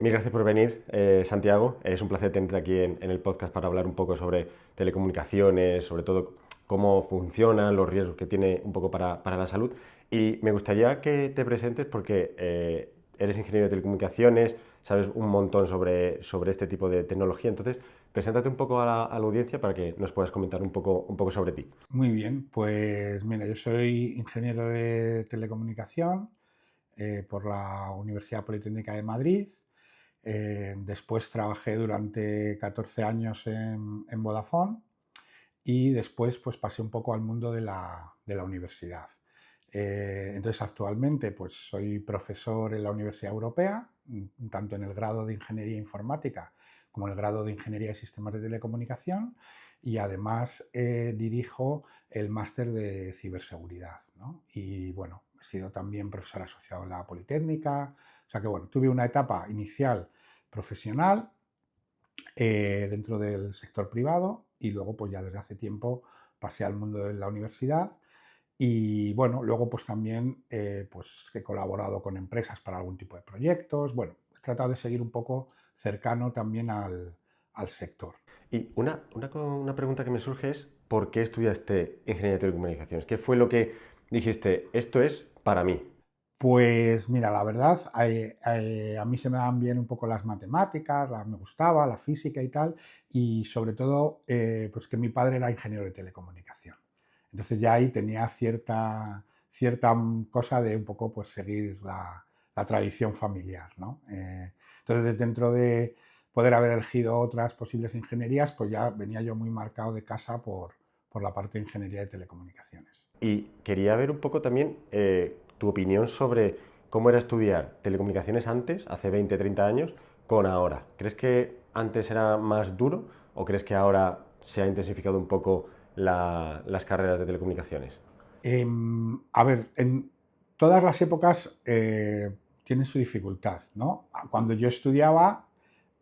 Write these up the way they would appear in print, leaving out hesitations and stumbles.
Mil gracias por venir, Santiago. Es un placer tenerte aquí en el podcast para hablar un poco sobre telecomunicaciones, sobre todo cómo funcionan, los riesgos que tiene un poco para la salud. Y me gustaría que te presentes porque eres ingeniero de telecomunicaciones, sabes un montón sobre este tipo de tecnología. Entonces, preséntate un poco a la audiencia para que nos puedas comentar un poco sobre ti. Muy bien, pues mira, yo soy ingeniero de telecomunicación por la Universidad Politécnica de Madrid. Después trabajé durante 14 años en Vodafone y después pues pasé un poco al mundo de la universidad. Entonces actualmente pues soy profesor en la Universidad Europea, tanto en el grado de Ingeniería Informática como en el grado de Ingeniería de Sistemas de Telecomunicación, y además dirijo el máster de ciberseguridad, ¿no? Y bueno, he sido también profesor asociado en la Politécnica, o sea que bueno, tuve una etapa inicial profesional dentro del sector privado y luego pues ya desde hace tiempo pasé al mundo de la universidad y bueno, luego pues también pues he colaborado con empresas para algún tipo de proyectos, bueno, he tratado de seguir un poco cercano también al sector. Y una pregunta que me surge es, ¿por qué estudiaste ingeniería de telecomunicaciones? ¿Qué fue lo que dijiste, esto es para mí? Pues mira, la verdad, a mí se me dan bien un poco las matemáticas, me gustaba la física y tal, y sobre todo, pues que mi padre era ingeniero de telecomunicación. Entonces ya ahí tenía cierta cosa de un poco pues seguir la tradición familiar, ¿no? Entonces dentro de poder haber elegido otras posibles ingenierías, pues ya venía yo muy marcado de casa por la parte de ingeniería de telecomunicaciones. Y quería ver un poco también tu opinión sobre cómo era estudiar telecomunicaciones antes, hace 20, 30 años, con ahora. ¿Crees que antes era más duro o crees que ahora se ha intensificado un poco las carreras de telecomunicaciones? A ver, en todas las épocas tienen su dificultad, ¿no? Cuando yo estudiaba,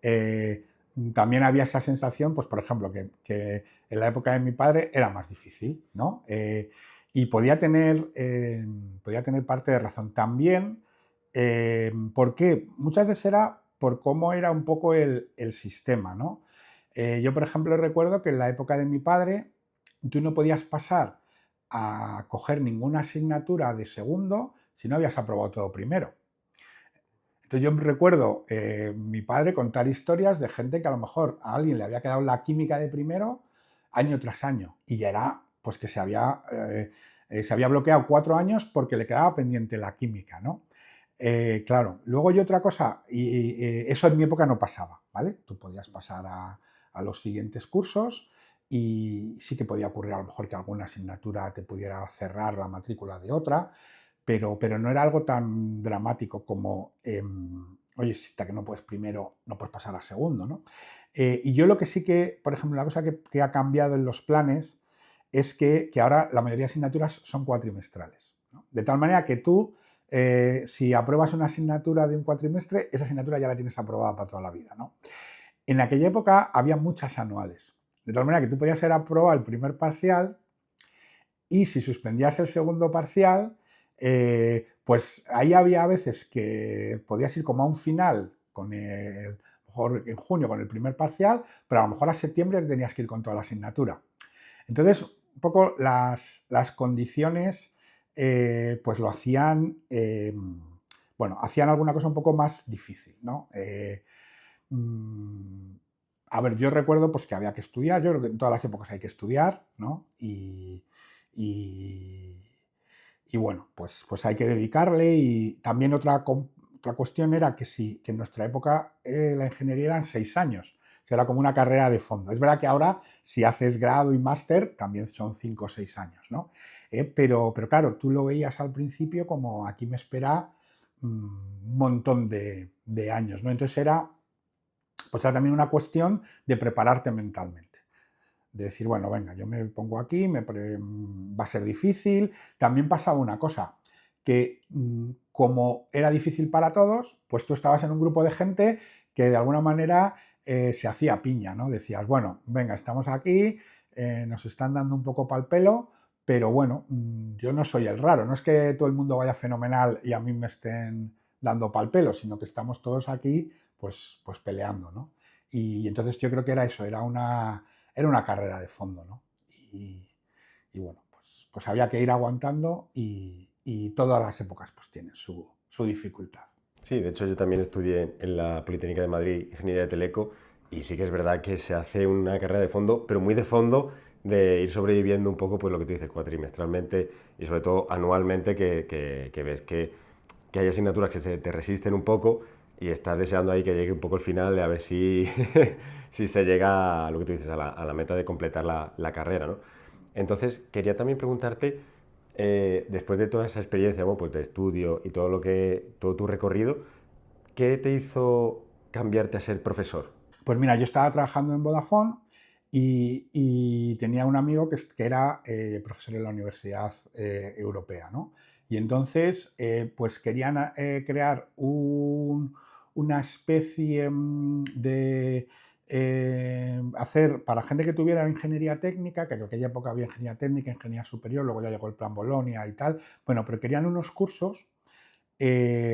eh, también había esa sensación, pues por ejemplo, que en la época de mi padre era más difícil, ¿no? Y podía tener parte de razón. También, ¿por qué? Muchas veces era por cómo era un poco el sistema, ¿no? Yo, por ejemplo, recuerdo que en la época de mi padre, tú no podías pasar a coger ninguna asignatura de segundo si no habías aprobado todo primero. Entonces yo recuerdo mi padre contar historias de gente que a lo mejor a alguien le había quedado la química de primero año tras año y ya era pues que se había bloqueado 4 años porque le quedaba pendiente la química, ¿no? Claro, luego hay otra cosa, y eso en mi época no pasaba, ¿vale? Tú podías pasar a los siguientes cursos y sí que podía ocurrir a lo mejor que alguna asignatura te pudiera cerrar la matrícula de otra, pero no era algo tan dramático como, oye, si hasta que no puedes primero, no puedes pasar a segundo, ¿no? Y yo lo que sí que, por ejemplo, una cosa que ha cambiado en los planes es que ahora la mayoría de asignaturas son cuatrimestrales, ¿no? De tal manera que tú, si apruebas una asignatura de un cuatrimestre, esa asignatura ya la tienes aprobada para toda la vida, ¿no? En aquella época había muchas anuales, de tal manera que tú podías ser aprobado el primer parcial y si suspendías el segundo parcial, pues ahí había veces que podías ir como a un final con a lo mejor en junio con el primer parcial, pero a lo mejor a septiembre tenías que ir con toda la asignatura. Entonces, un poco las condiciones pues lo hacían, bueno, hacían alguna cosa un poco más difícil, ¿no? Mm, a ver, yo recuerdo pues que había que estudiar, yo creo que en todas las épocas hay que estudiar, ¿no? Y, y bueno, pues hay que dedicarle y también otra cuestión era que en nuestra época la ingeniería eran 6 años, o sea, era como una carrera de fondo. Es verdad que ahora si haces grado y máster también son 5 o 6 años, ¿no? Pero claro, tú lo veías al principio como aquí me espera un montón de años, ¿no? Entonces pues era también una cuestión de prepararte mentalmente, de decir, bueno, venga, yo me pongo aquí, va a ser difícil. También pasaba una cosa, que como era difícil para todos, pues tú estabas en un grupo de gente que de alguna manera se hacía piña, ¿no? Decías, bueno, venga, estamos aquí, nos están dando un poco pal pelo, pero bueno, yo no soy el raro, no es que todo el mundo vaya fenomenal y a mí me estén dando pal pelo, sino que estamos todos aquí pues peleando, ¿no? Y entonces yo creo que era eso, era una carrera de fondo, ¿no? Y, y bueno, pues había que ir aguantando y todas las épocas pues tienen su dificultad. Sí, de hecho yo también estudié en la Politécnica de Madrid Ingeniería de Teleco y sí que es verdad que se hace una carrera de fondo, pero muy de fondo, de ir sobreviviendo un poco, pues lo que tú dices, cuatrimestralmente y sobre todo anualmente, que ves que hay asignaturas que se te resisten un poco y estás deseando ahí que llegue un poco el final de a ver si, si se llega a lo que tú dices, a la meta de completar la carrera, ¿no? Entonces, quería también preguntarte, después de toda esa experiencia, bueno, pues de estudio y todo tu recorrido, ¿qué te hizo cambiarte a ser profesor? Pues mira, yo estaba trabajando en Vodafone y tenía un amigo que era profesor en la Universidad Europea, ¿no? Y entonces, pues querían crear una especie de hacer para gente que tuviera ingeniería técnica, que en aquella época había ingeniería técnica, ingeniería superior, luego ya llegó el plan Bolonia y tal. Bueno, pero querían unos cursos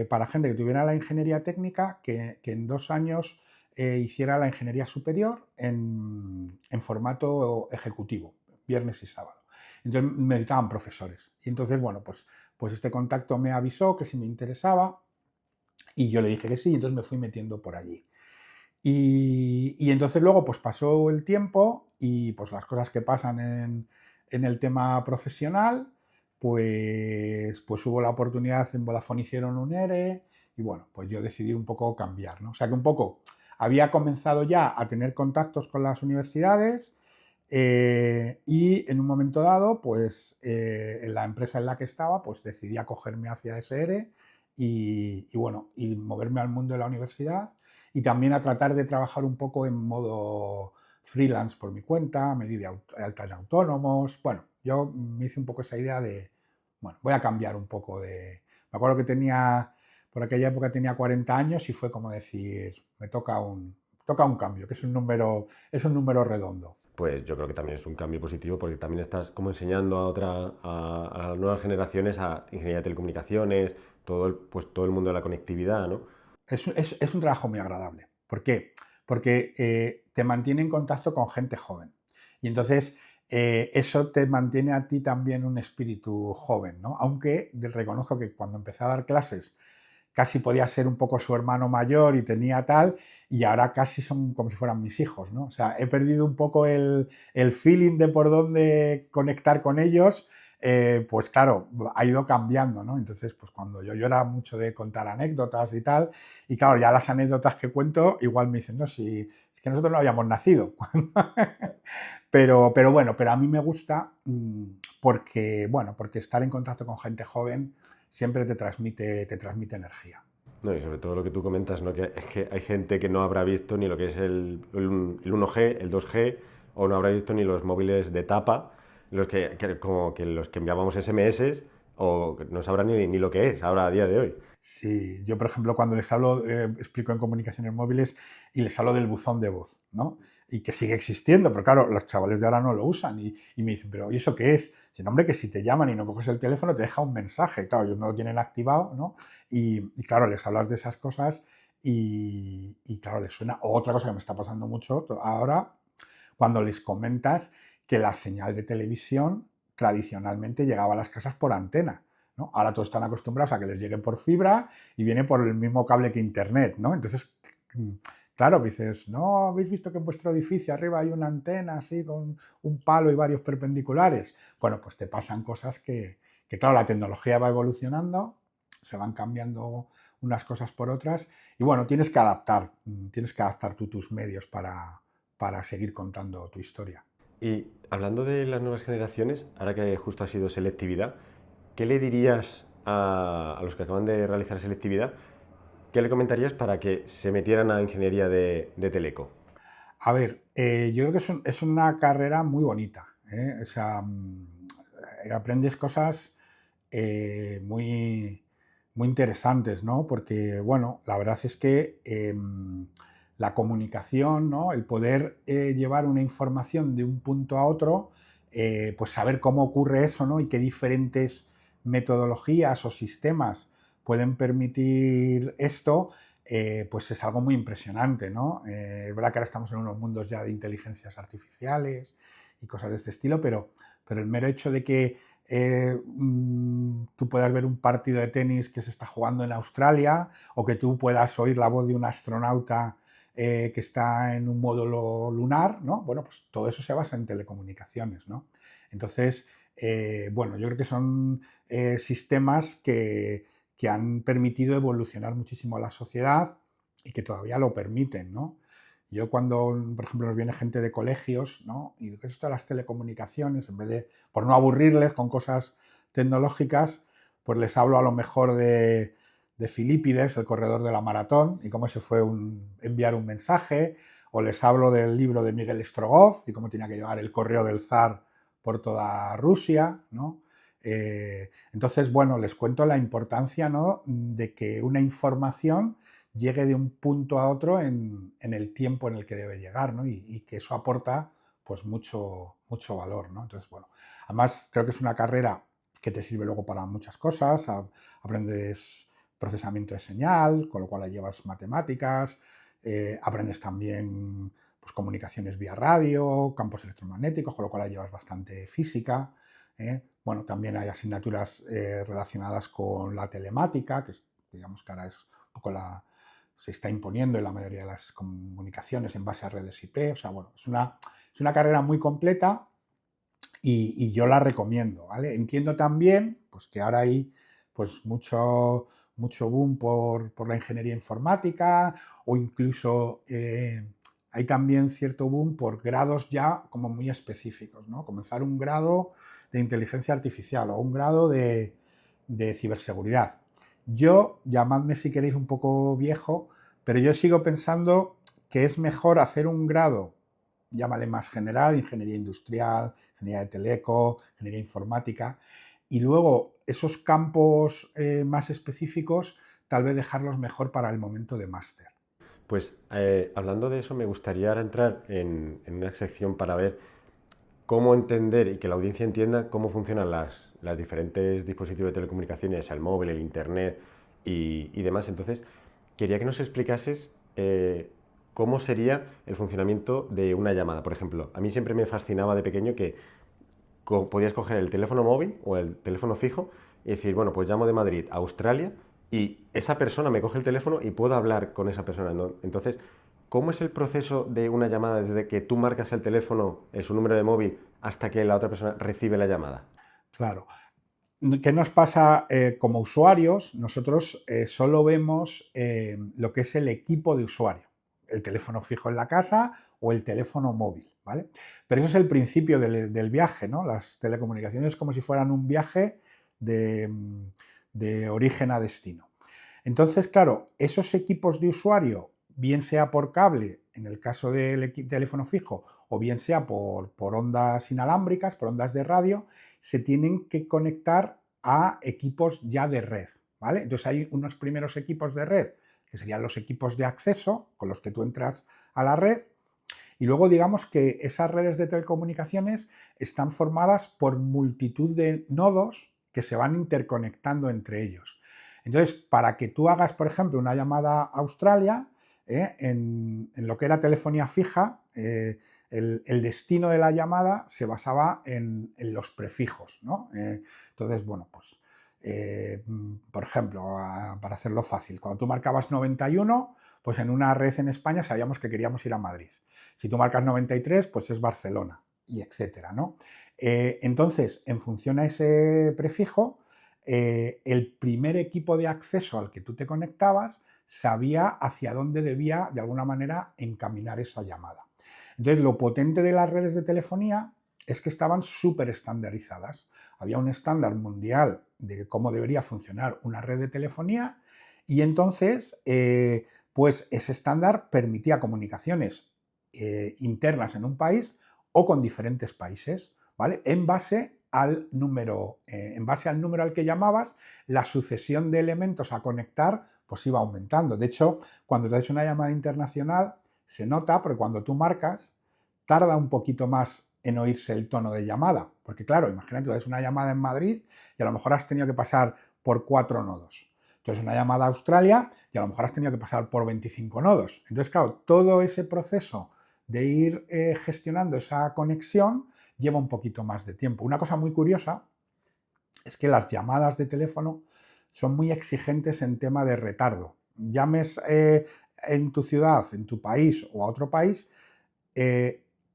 para gente que tuviera la ingeniería técnica, que en 2 años hiciera la ingeniería superior en formato ejecutivo, viernes y sábado. Entonces me necesitaban profesores. Y entonces, bueno, pues este contacto me avisó que si me interesaba y yo le dije que sí, y entonces me fui metiendo por allí. Y entonces luego pues pasó el tiempo y pues las cosas que pasan en el tema profesional, pues hubo la oportunidad, en Vodafone hicieron un ERE y bueno, pues yo decidí un poco cambiar, ¿no? O sea que un poco había comenzado ya a tener contactos con las universidades y en un momento dado, pues en la empresa en la que estaba, pues decidí acogerme hacia ese ERE y bueno, y moverme al mundo de la universidad y también a tratar de trabajar un poco en modo freelance por mi cuenta, me di de alta en autónomos. Bueno, yo me hice un poco esa idea de, bueno, voy a cambiar un poco de... Me acuerdo que por aquella época tenía 40 años y fue como decir, toca un cambio, que es un número redondo. Pues yo creo que también es un cambio positivo porque también estás como enseñando a las nuevas generaciones a ingeniería de telecomunicaciones, pues todo el mundo de la conectividad, ¿no? Es un trabajo muy agradable. ¿Por qué? Porque te mantiene en contacto con gente joven. Y entonces eso te mantiene a ti también un espíritu joven, ¿no? Aunque reconozco que cuando empecé a dar clases casi podía ser un poco su hermano mayor y tenía tal, y ahora casi son como si fueran mis hijos, ¿no? O sea, he perdido un poco el feeling de por dónde conectar con ellos, pues claro, ha ido cambiando, ¿no? Entonces, pues cuando yo era mucho de contar anécdotas y tal, y claro, ya las anécdotas que cuento, igual me dicen, no, si es que nosotros no habíamos nacido. Pero bueno, pero a mí me gusta porque, bueno, porque estar en contacto con gente joven siempre te transmite energía. No, y sobre todo lo que tú comentas, ¿no? Que es que hay gente que no habrá visto ni lo que es el 1G, el 2G, o no habrá visto ni los móviles de tapa, como que los que enviábamos SMS, o que no sabrán ni lo que es ahora a día de hoy. Sí, yo por ejemplo cuando les hablo, explico en comunicaciones móviles y les hablo del buzón de voz, ¿no? Y que sigue existiendo, pero claro, los chavales de ahora no lo usan y me dicen, pero ¿y eso qué es? Dicen, hombre, que si te llaman y no coges el teléfono te deja un mensaje, claro, ellos no lo tienen activado, ¿no? Y claro, les hablas de esas cosas y claro, les suena. O otra cosa que me está pasando mucho ahora, cuando les comentas que la señal de televisión tradicionalmente llegaba a las casas por antena, ¿no? Ahora todos están acostumbrados a que les llegue por fibra y viene por el mismo cable que internet, ¿no? Entonces, claro, dices, ¿no habéis visto que en vuestro edificio arriba hay una antena así con un palo y varios perpendiculares? Bueno, pues te pasan cosas que claro, la tecnología va evolucionando, se van cambiando unas cosas por otras y bueno, tienes que adaptar tú tus medios para seguir contando tu historia. Y hablando de las nuevas generaciones, ahora que justo ha sido selectividad, ¿qué le dirías a los que acaban de realizar selectividad? ¿Qué le comentarías para que se metieran a ingeniería de teleco? A ver, yo creo que es una carrera muy bonita, ¿eh? O sea, aprendes cosas muy, muy interesantes, ¿no? Porque, bueno, la verdad es que la comunicación, ¿no? El poder llevar una información de un punto a otro, pues saber cómo ocurre eso, ¿no? Y qué diferentes metodologías o sistemas pueden permitir esto, pues es algo muy impresionante, ¿no? Es verdad que ahora estamos en unos mundos ya de inteligencias artificiales y cosas de este estilo, pero el mero hecho de que tú puedas ver un partido de tenis que se está jugando en Australia o que tú puedas oír la voz de un astronauta que está en un módulo lunar, ¿no? Bueno, pues todo eso se basa en telecomunicaciones, ¿no? Entonces, bueno, yo creo que son sistemas que han permitido evolucionar muchísimo a la sociedad y que todavía lo permiten, ¿no? Yo cuando, por ejemplo, nos viene gente de colegios, ¿no? Y de esto de las telecomunicaciones, en vez de, por no aburrirles con cosas tecnológicas, pues les hablo a lo mejor de Filipides, el corredor de la maratón, y cómo se fue enviar un mensaje, o les hablo del libro de Miguel Strogoff y cómo tenía que llevar el correo del zar por toda Rusia, ¿no? Entonces, bueno, les cuento la importancia, ¿no?, de que una información llegue de un punto a otro en el tiempo en el que debe llegar, ¿no? Y que eso aporta pues mucho valor, ¿no? Entonces, bueno, además creo que es una carrera que te sirve luego para muchas cosas, aprendes procesamiento de señal, con lo cual llevas matemáticas, aprendes también pues, comunicaciones vía radio, campos electromagnéticos, con lo cual llevas bastante física. Bueno, también hay asignaturas relacionadas con la telemática, que digamos que ahora es un poco se está imponiendo en la mayoría de las comunicaciones en base a redes IP. O sea, bueno, es una carrera muy completa y yo la recomiendo, ¿vale? Entiendo también pues, que ahora hay pues, mucho boom por la ingeniería informática o incluso hay también cierto boom por grados ya como muy específicos, ¿no? Comenzar un grado de inteligencia artificial o un grado de ciberseguridad. Yo, llamadme si queréis un poco viejo, pero yo sigo pensando que es mejor hacer un grado, llámale más general, ingeniería industrial, ingeniería de teleco, ingeniería informática, y luego esos campos más específicos tal vez dejarlos mejor para el momento de máster. Pues hablando de eso, me gustaría ahora entrar en una sección para ver cómo entender y que la audiencia entienda cómo funcionan las diferentes dispositivos de telecomunicaciones, el móvil, el internet y demás. Entonces, quería que nos explicases cómo sería el funcionamiento de una llamada. Por ejemplo, a mí siempre me fascinaba de pequeño que podías coger el teléfono móvil o el teléfono fijo y decir, bueno, pues llamo de Madrid a Australia y esa persona me coge el teléfono y puedo hablar con esa persona, ¿no? Entonces, ¿cómo es el proceso de una llamada desde que tú marcas el teléfono, su número de móvil, hasta que la otra persona recibe la llamada? Claro. ¿Qué nos pasa como usuarios? Nosotros solo vemos lo que es el equipo de usuario, el teléfono fijo en la casa o el teléfono móvil, ¿vale? Pero eso es el principio del viaje, ¿no? Las telecomunicaciones es como si fueran un viaje de origen a destino. Entonces, claro, esos equipos de usuario, bien sea por cable, en el caso del teléfono fijo, o bien sea por ondas inalámbricas, por ondas de radio, se tienen que conectar a equipos ya de red, ¿vale? Entonces hay unos primeros equipos de red, que serían los equipos de acceso, con los que tú entras a la red, y luego digamos que esas redes de telecomunicaciones están formadas por multitud de nodos que se van interconectando entre ellos. Entonces, para que tú hagas, por ejemplo, una llamada a Australia, en lo que era telefonía fija, el destino de la llamada se basaba en los prefijos, ¿no? Entonces, bueno, pues, por ejemplo, para hacerlo fácil, cuando tú marcabas 91, pues en una red en España sabíamos que queríamos ir a Madrid. Si tú marcas 93, pues es Barcelona, y etcétera, ¿no? Entonces, en función a ese prefijo, el primer equipo de acceso al que tú te conectabas sabía hacia dónde debía, de alguna manera, encaminar esa llamada. Entonces, lo potente de las redes de telefonía es que estaban súper estandarizadas. Había un estándar mundial de cómo debería funcionar una red de telefonía y entonces, pues ese estándar permitía comunicaciones internas en un país o con diferentes países, ¿vale? En base al número al que llamabas, la sucesión de elementos a conectar pues iba aumentando. De hecho, cuando te haces una llamada internacional, se nota, porque cuando tú marcas, tarda un poquito más en oírse el tono de llamada. Porque claro, imagínate, tú haces una llamada en Madrid y a lo mejor has tenido que pasar por 4 nodos. Entonces, una llamada a Australia y a lo mejor has tenido que pasar por 25 nodos. Entonces, claro, todo ese proceso de ir gestionando esa conexión lleva un poquito más de tiempo. Una cosa muy curiosa es que las llamadas de teléfono son muy exigentes en tema de retardo. Llames en tu ciudad, en tu país o a otro país,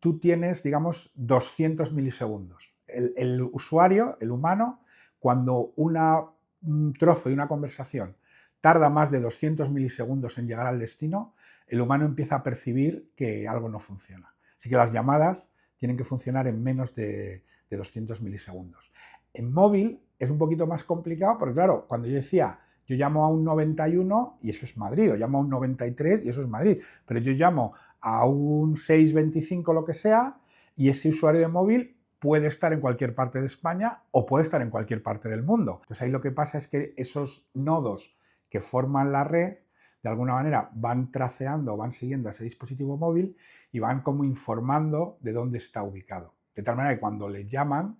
tú tienes, digamos, 200 milisegundos. El usuario, el humano, cuando un trozo de una conversación tarda más de 200 milisegundos en llegar al destino, el humano empieza a percibir que algo no funciona. Así que las llamadas tienen que funcionar en menos de 200 milisegundos. En móvil es un poquito más complicado porque, claro, cuando yo decía, yo llamo a un 91 y eso es Madrid, o llamo a un 93 y eso es Madrid, pero yo llamo a un 625, lo que sea, y ese usuario de móvil puede estar en cualquier parte de España o puede estar en cualquier parte del mundo. Entonces ahí lo que pasa es que esos nodos que forman la red, de alguna manera van traceando, van siguiendo a ese dispositivo móvil y van como informando de dónde está ubicado. De tal manera que cuando le llaman,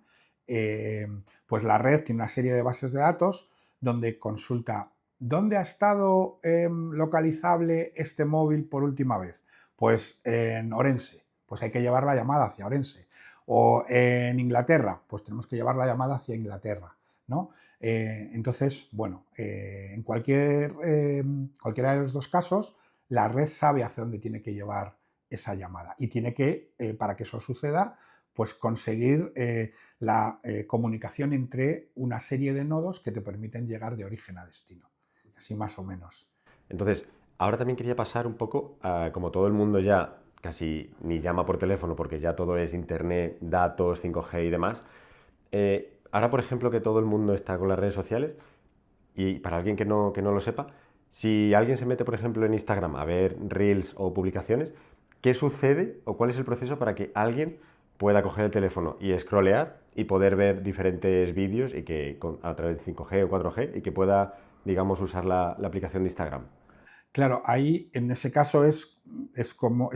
pues la red tiene una serie de bases de datos donde consulta dónde ha estado localizable este móvil por última vez. Pues en Orense, pues hay que llevar la llamada hacia Orense. O en Inglaterra, pues tenemos que llevar la llamada hacia Inglaterra, ¿no? Entonces, bueno, en cualquiera de los dos casos, la red sabe hacia dónde tiene que llevar esa llamada y tiene que, para que eso suceda, pues conseguir la comunicación entre una serie de nodos que te permiten llegar de origen a destino. Así más o menos. Entonces, ahora también quería pasar un poco a, como todo el mundo ya casi ni llama por teléfono porque ya todo es internet, datos, 5G y demás. Ahora, por ejemplo, que todo el mundo está con las redes sociales y para alguien que no lo sepa, si alguien se mete, por ejemplo, en Instagram a ver reels o publicaciones, ¿qué sucede o cuál es el proceso para que alguien pueda coger el teléfono y scrollear y poder ver diferentes vídeos y que a través de 5G o 4G y que pueda, digamos, usar la aplicación de Instagram? Claro, ahí en ese caso es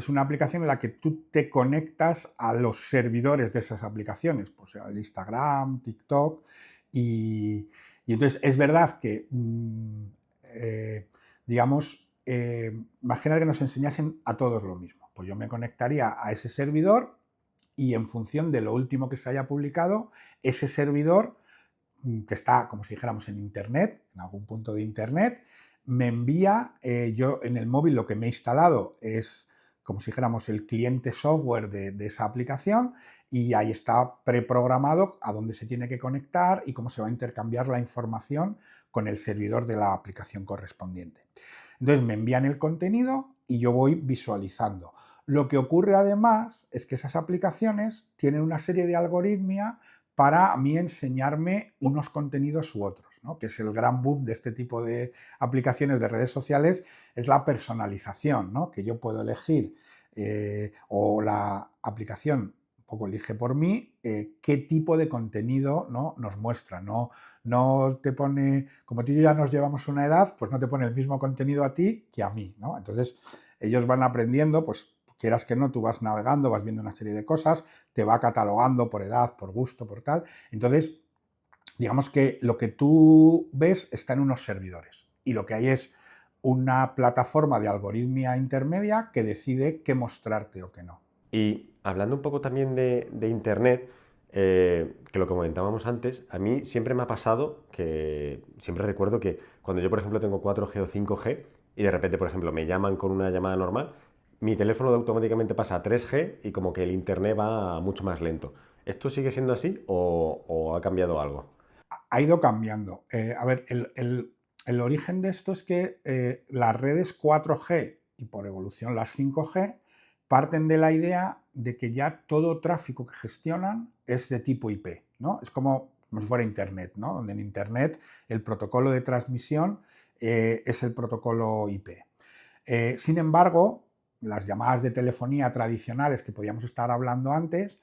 una aplicación en la que tú te conectas a los servidores de esas aplicaciones, pues sea el Instagram, TikTok, y, y entonces es verdad que, digamos, imagina que nos enseñasen a todos lo mismo. Pues yo me conectaría a ese servidor y en función de lo último que se haya publicado, ese servidor que está, como si dijéramos, en Internet, en algún punto de Internet, me envía, yo en el móvil lo que me he instalado es, como si dijéramos, el cliente software de esa aplicación y ahí está preprogramado a dónde se tiene que conectar y cómo se va a intercambiar la información con el servidor de la aplicación correspondiente. Entonces me envían el contenido y yo voy visualizando. Lo que ocurre además es que esas aplicaciones tienen una serie de algoritmia para a mí enseñarme unos contenidos u otros, ¿no? Que es el gran boom de este tipo de aplicaciones de redes sociales, es la personalización, ¿no? Que yo puedo elegir o la aplicación un poco elige por mí qué tipo de contenido, ¿no? Nos muestra, ¿no? No te pone, como tú y yo ya nos llevamos una edad, pues no te pone el mismo contenido a ti que a mí, ¿no? Entonces ellos van aprendiendo, pues quieras que no, tú vas navegando, vas viendo una serie de cosas, te va catalogando por edad, por gusto, por tal. Entonces, digamos que lo que tú ves está en unos servidores y lo que hay es una plataforma de algoritmia intermedia que decide qué mostrarte o qué no. Y hablando un poco también de Internet, que lo que comentábamos antes, a mí siempre me ha pasado que siempre recuerdo que cuando yo, por ejemplo, tengo 4G o 5G y de repente, por ejemplo, me llaman con una llamada normal, mi teléfono automáticamente pasa a 3G y como que el Internet va mucho más lento. ¿Esto sigue siendo así o ha cambiado algo? Ha ido cambiando. A ver, el origen de esto es que las redes 4G y por evolución las 5G parten de la idea de que ya todo tráfico que gestionan es de tipo IP, ¿no? Es como si fuera Internet, ¿no? Donde en Internet el protocolo de transmisión es el protocolo IP. Sin embargo, las llamadas de telefonía tradicionales que podíamos estar hablando antes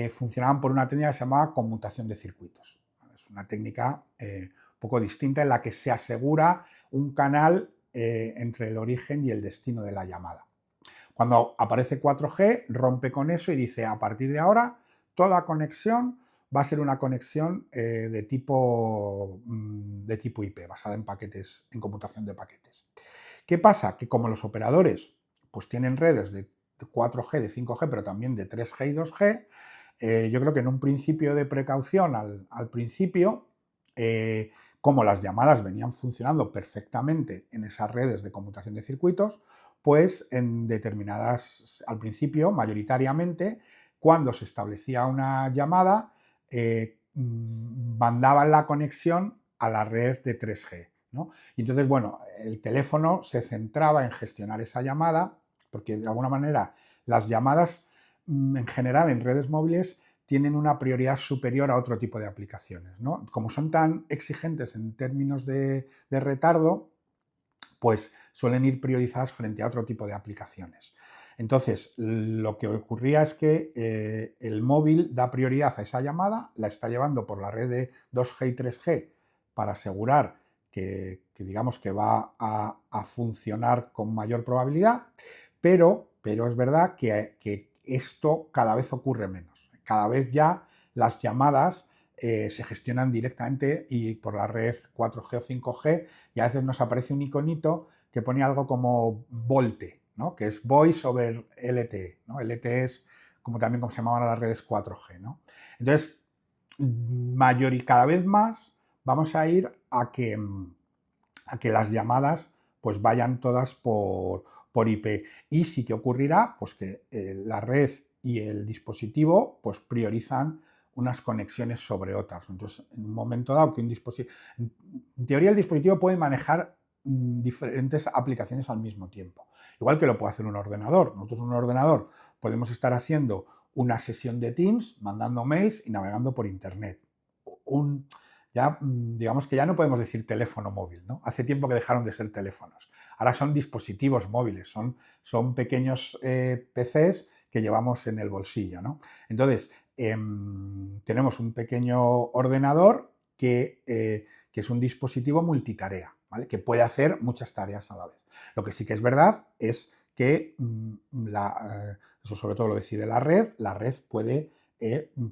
funcionaban por una técnica que se llamaba conmutación de circuitos. Es una técnica un poco distinta en la que se asegura un canal entre el origen y el destino de la llamada. Cuando aparece 4G, rompe con eso y dice, a partir de ahora, toda conexión va a ser una conexión de tipo IP, basada en paquetes, en computación de paquetes. ¿Qué pasa? Que como los operadores pues tienen redes de 4G, de 5G, pero también de 3G y 2G, yo creo que en un principio de precaución al principio, como las llamadas venían funcionando perfectamente en esas redes de conmutación de circuitos, pues en determinadas, al principio, mayoritariamente, cuando se establecía una llamada, mandaban la conexión a la red de 3G, ¿no? Y entonces, bueno, el teléfono se centraba en gestionar esa llamada, porque de alguna manera las llamadas en general en redes móviles tienen una prioridad superior a otro tipo de aplicaciones, ¿no? Como son tan exigentes en términos de retardo, pues suelen ir priorizadas frente a otro tipo de aplicaciones. Entonces, lo que ocurría es que el móvil da prioridad a esa llamada, la está llevando por la red de 2G y 3G para asegurar que digamos que va a funcionar con mayor probabilidad, pero es verdad que esto cada vez ocurre menos. Cada vez ya las llamadas se gestionan directamente y por la red 4G o 5G, y a veces nos aparece un iconito que pone algo como VoLTE, ¿no? Que es Voice over LTE, ¿no? LTE es también como se llamaban las redes 4G, ¿no? Entonces, mayor y cada vez más vamos a ir a que las llamadas pues vayan todas por IP. Y sí que ocurrirá pues que la red y el dispositivo pues priorizan unas conexiones sobre otras. Entonces, en un momento dado que un dispositivo... En teoría el dispositivo puede manejar diferentes aplicaciones al mismo tiempo. Igual que lo puede hacer un ordenador. Nosotros en un ordenador podemos estar haciendo una sesión de Teams, mandando mails y navegando por Internet. Ya, digamos que ya no podemos decir teléfono móvil, ¿no? Hace tiempo que dejaron de ser teléfonos. Ahora son dispositivos móviles, son pequeños PCs que llevamos en el bolsillo, ¿no? Entonces, tenemos un pequeño ordenador que es un dispositivo multitarea, ¿vale? Que puede hacer muchas tareas a la vez. Lo que sí que es verdad es que eso sobre todo lo decide la red puede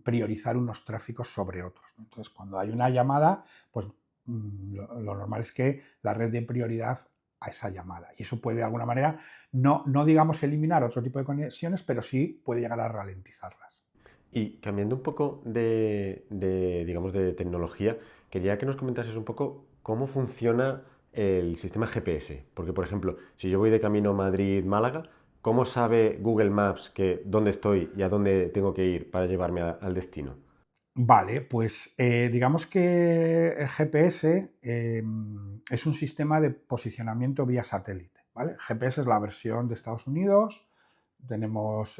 priorizar unos tráficos sobre otros. Entonces, cuando hay una llamada, pues lo normal es que la red dé prioridad a esa llamada. Y eso puede, de alguna manera, no digamos eliminar otro tipo de conexiones, pero sí puede llegar a ralentizarlas. Y cambiando un poco digamos, de tecnología, quería que nos comentases un poco cómo funciona el sistema GPS. Porque, por ejemplo, si yo voy de camino Madrid-Málaga, ¿cómo sabe Google Maps dónde estoy y a dónde tengo que ir para llevarme al destino? Vale, pues digamos que el GPS es un sistema de posicionamiento vía satélite, ¿vale? GPS es la versión de Estados Unidos, tenemos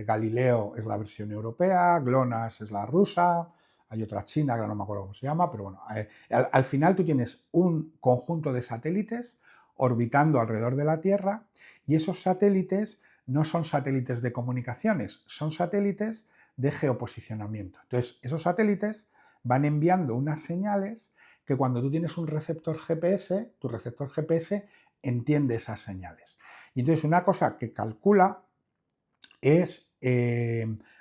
Galileo es la versión europea, GLONASS es la rusa, hay otra china que no me acuerdo cómo se llama, pero bueno, al final tú tienes un conjunto de satélites orbitando alrededor de la Tierra, y esos satélites no son satélites de comunicaciones, son satélites de geoposicionamiento. Entonces, esos satélites van enviando unas señales que cuando tú tienes un receptor GPS, tu receptor GPS entiende esas señales. Y entonces una cosa que calcula es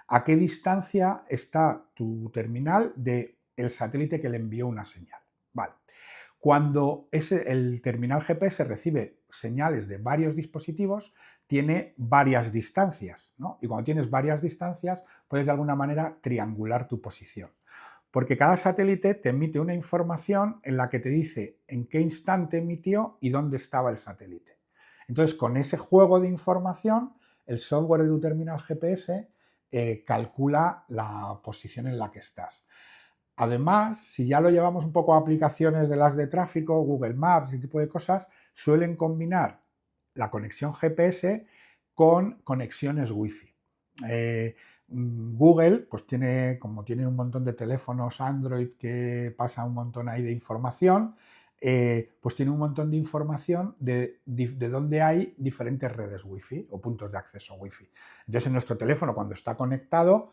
a qué distancia está tu terminal del satélite que le envió una señal. Vale. Cuando el terminal GPS recibe señales de varios dispositivos, tiene varias distancias, ¿no? Y cuando tienes varias distancias, puedes de alguna manera triangular tu posición. Porque cada satélite te emite una información en la que te dice en qué instante emitió y dónde estaba el satélite. Entonces, con ese juego de información, el software de tu terminal GPS calcula la posición en la que estás. Además, si ya lo llevamos un poco a aplicaciones de las de tráfico, Google Maps, ese tipo de cosas, suelen combinar la conexión GPS con conexiones Wi-Fi. Google, pues como tiene un montón de teléfonos Android que pasa un montón ahí de información, pues tiene un montón de información de dónde hay diferentes redes Wi-Fi o puntos de acceso Wi-Fi. Entonces, en nuestro teléfono, cuando está conectado,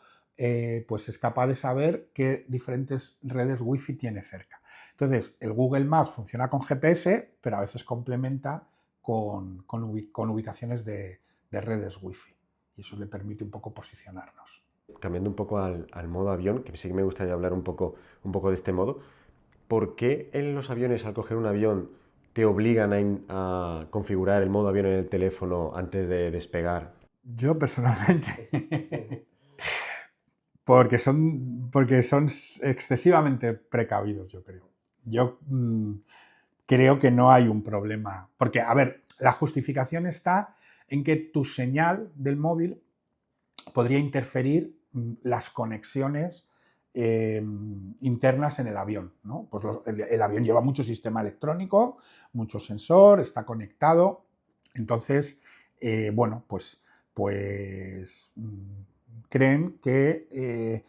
pues es capaz de saber qué diferentes redes Wi-Fi tiene cerca. Entonces, el Google Maps funciona con GPS, pero a veces complementa con ubicaciones de redes Wi-Fi. Y eso le permite un poco posicionarnos. Cambiando un poco al modo avión, que sí que me gustaría hablar un poco de este modo, ¿por qué en los aviones al coger un avión te obligan a configurar el modo avión en el teléfono antes de despegar? Yo personalmente, porque son excesivamente precavidos, yo creo. Yo creo que no hay un problema. Porque, a ver, la justificación está en que tu señal del móvil podría interferir las conexiones internas en el avión, ¿no? Pues el avión lleva mucho sistema electrónico, mucho sensor, está conectado. Entonces, bueno, pues creen que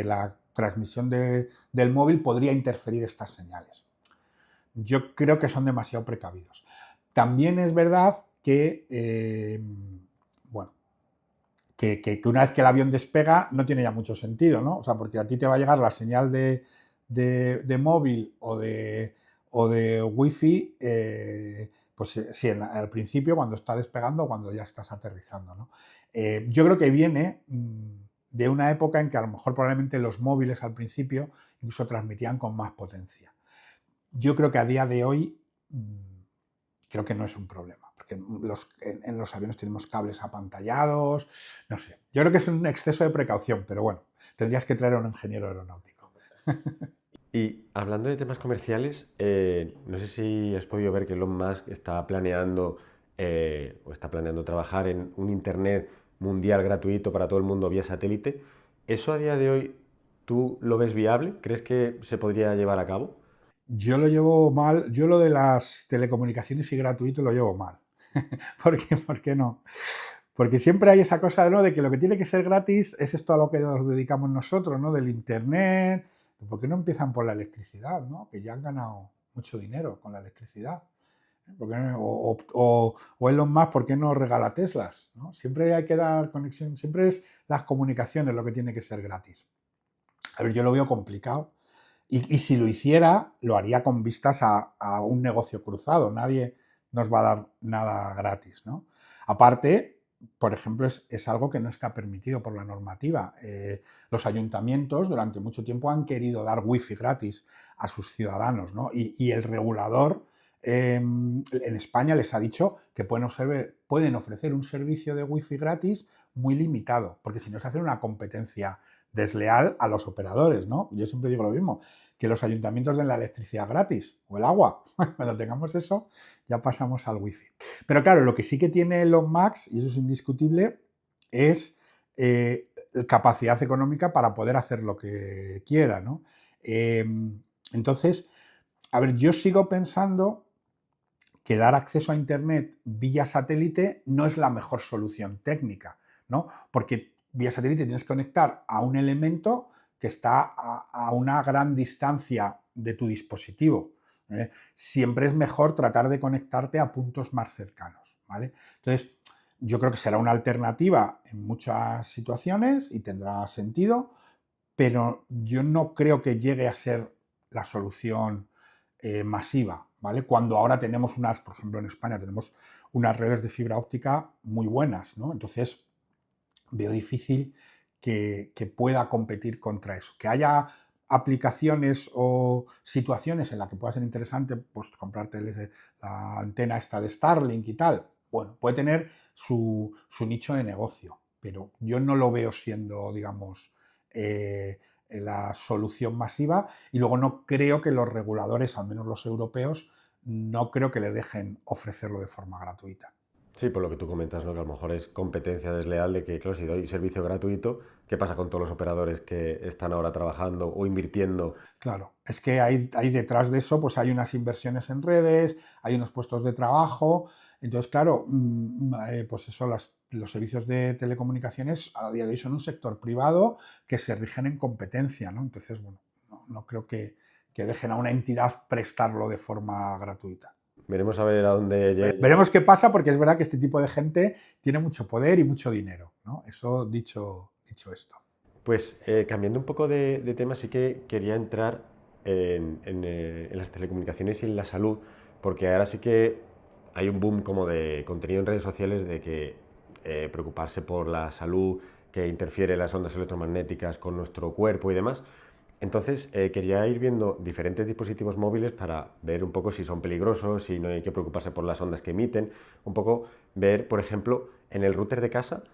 la transmisión del móvil podría interferir estas señales. Yo creo que son demasiado precavidos. También es verdad que, bueno, que una vez que el avión despega no tiene ya mucho sentido, ¿no? O sea, porque a ti te va a llegar la señal de móvil o de wifi, pues sí, al principio, cuando está despegando o cuando ya estás aterrizando, ¿no? Yo creo que viene de una época en que a lo mejor probablemente los móviles al principio incluso transmitían con más potencia. Yo creo que a día de hoy creo que no es un problema, porque en los aviones tenemos cables apantallados, no sé. Yo creo que es un exceso de precaución, pero bueno, tendrías que traer a un ingeniero aeronáutico. Y hablando de temas comerciales, no sé si has podido ver que Elon Musk está planeando o está planeando trabajar en un internet mundial gratuito para todo el mundo vía satélite. ¿Eso a día de hoy tú lo ves viable? ¿Crees que se podría llevar a cabo? Yo lo llevo mal, yo lo de las telecomunicaciones y gratuito lo llevo mal. ¿Por qué no? Porque siempre hay esa cosa, ¿no?, de que lo que tiene que ser gratis es esto a lo que nos dedicamos nosotros, ¿no? Del internet. ¿Por qué no empiezan por la electricidad, ¿no? Que ya han ganado mucho dinero con la electricidad. O Elon Musk, ¿por qué no regala Teslas? ¿No? Siempre hay que dar conexión, siempre es las comunicaciones lo que tiene que ser gratis. A ver, yo lo veo complicado. Y si lo hiciera, lo haría con vistas a un negocio cruzado. Nadie nos va a dar nada gratis, ¿no? Aparte, por ejemplo, es algo que no está permitido por la normativa. Los ayuntamientos durante mucho tiempo han querido dar wifi gratis a sus ciudadanos, ¿no? Y el regulador en España les ha dicho que pueden ofrecer un servicio de wifi gratis muy limitado, porque si no se hace una competencia desleal a los operadores, ¿no? Yo siempre digo lo mismo, que los ayuntamientos den la electricidad gratis o el agua. Cuando tengamos eso, ya pasamos al wifi. Pero claro, lo que sí que tiene Elon Musk, y eso es indiscutible, es capacidad económica para poder hacer lo que quiera, ¿no? Entonces, a ver, yo sigo pensando que dar acceso a Internet vía satélite no es la mejor solución técnica, ¿no? Porque vía satélite tienes que conectar a un elemento que está a una gran distancia de tu dispositivo. Siempre es mejor tratar de conectarte a puntos más cercanos, ¿vale? Entonces, yo creo que será una alternativa en muchas situaciones y tendrá sentido, pero yo no creo que llegue a ser la solución masiva, ¿vale? Cuando ahora tenemos por ejemplo en España tenemos unas redes de fibra óptica muy buenas, ¿no? Entonces veo difícil que pueda competir contra eso. Que haya aplicaciones o situaciones en las que pueda ser interesante, pues comprarte la antena esta de Starlink y tal, bueno, puede tener su nicho de negocio, pero yo no lo veo siendo, digamos, la solución masiva, y luego no creo que los reguladores, al menos los europeos, no creo que le dejen ofrecerlo de forma gratuita. Sí, por lo que tú comentas, ¿no? Que a lo mejor es competencia desleal de que, claro, si doy servicio gratuito, ¿qué pasa con todos los operadores que están ahora trabajando o invirtiendo? Claro, es que hay detrás de eso, pues hay unas inversiones en redes, hay unos puestos de trabajo. Entonces, claro, pues eso, los servicios de telecomunicaciones a día de hoy son un sector privado que se rigen en competencia, ¿no? Entonces, bueno, no creo que dejen a una entidad prestarlo de forma gratuita. Veremos a ver a dónde llega. Veremos qué pasa, porque es verdad que este tipo de gente tiene mucho poder y mucho dinero, ¿no? Eso dicho esto. Pues cambiando un poco de tema, sí que quería entrar en las telecomunicaciones y en la salud, porque ahora sí que hay un boom como de contenido en redes sociales de que preocuparse por la salud que interfiere las ondas electromagnéticas con nuestro cuerpo y demás. Entonces, quería ir viendo diferentes dispositivos móviles para ver un poco si son peligrosos, si no hay que preocuparse por las ondas que emiten, un poco ver, por ejemplo, en el router de casa,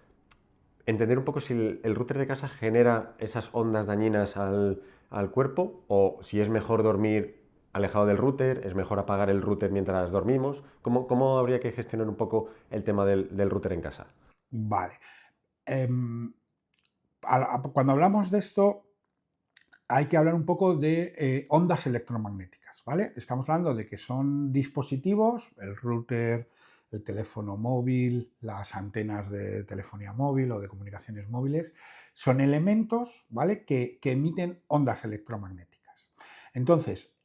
entender un poco si el router de casa genera esas ondas dañinas al cuerpo o si es mejor dormir alejado del router, es mejor apagar el router mientras dormimos. ¿Cómo habría que gestionar un poco el tema del router en casa? Vale. Em, Cuando hablamos de esto, hay que hablar un poco de ondas electromagnéticas, ¿vale? Estamos hablando de que son dispositivos, el router, el teléfono móvil, las antenas de telefonía móvil o de comunicaciones móviles, son elementos, ¿vale?, que emiten ondas electromagnéticas. Entonces,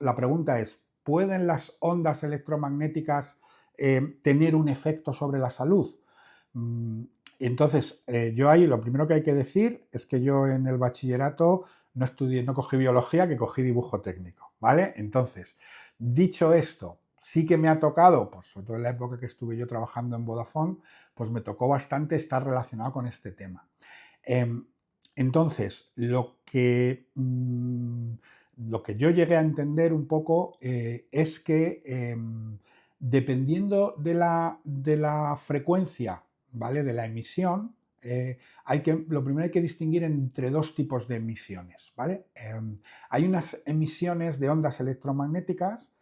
la pregunta es, ¿pueden las ondas electromagnéticas tener un efecto sobre la salud? Mm, Entonces, yo ahí lo primero que hay que decir es que yo en el bachillerato no estudié, no cogí biología, que cogí dibujo técnico, ¿vale? Entonces, dicho esto, sí que me ha tocado, pues sobre todo en la época que estuve yo trabajando en Vodafone, pues me tocó bastante estar relacionado con este tema. Em, entonces, lo que yo llegué a entender un poco es que dependiendo de la frecuencia, ¿vale?, de la emisión, lo primero hay que distinguir entre dos tipos de emisiones, ¿vale? Hay unas emisiones de ondas electromagnéticas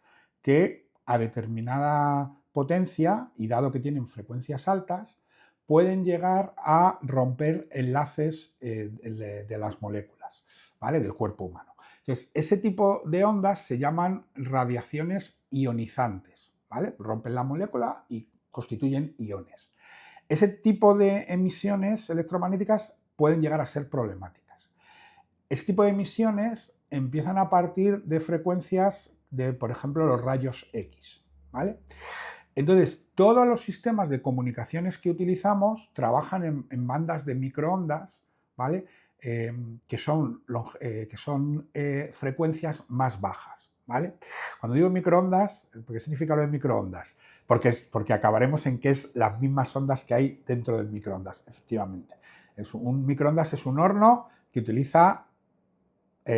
que a determinada potencia, y dado que tienen frecuencias altas, pueden llegar a romper enlaces de las moléculas, ¿vale?, del cuerpo humano. Entonces, ese tipo de ondas se llaman radiaciones ionizantes, ¿vale? Rompen la molécula y constituyen iones. Ese tipo de emisiones electromagnéticas pueden llegar a ser problemáticas. Este tipo de emisiones empiezan a partir de frecuencias de, por ejemplo, los rayos X, ¿vale? Entonces, todos los sistemas de comunicaciones que utilizamos trabajan en bandas de microondas, ¿vale?, que son frecuencias más bajas, ¿vale? Cuando digo microondas, ¿qué significa lo de microondas? Porque acabaremos en que es las mismas ondas que hay dentro del microondas, efectivamente. Un microondas es un horno que utiliza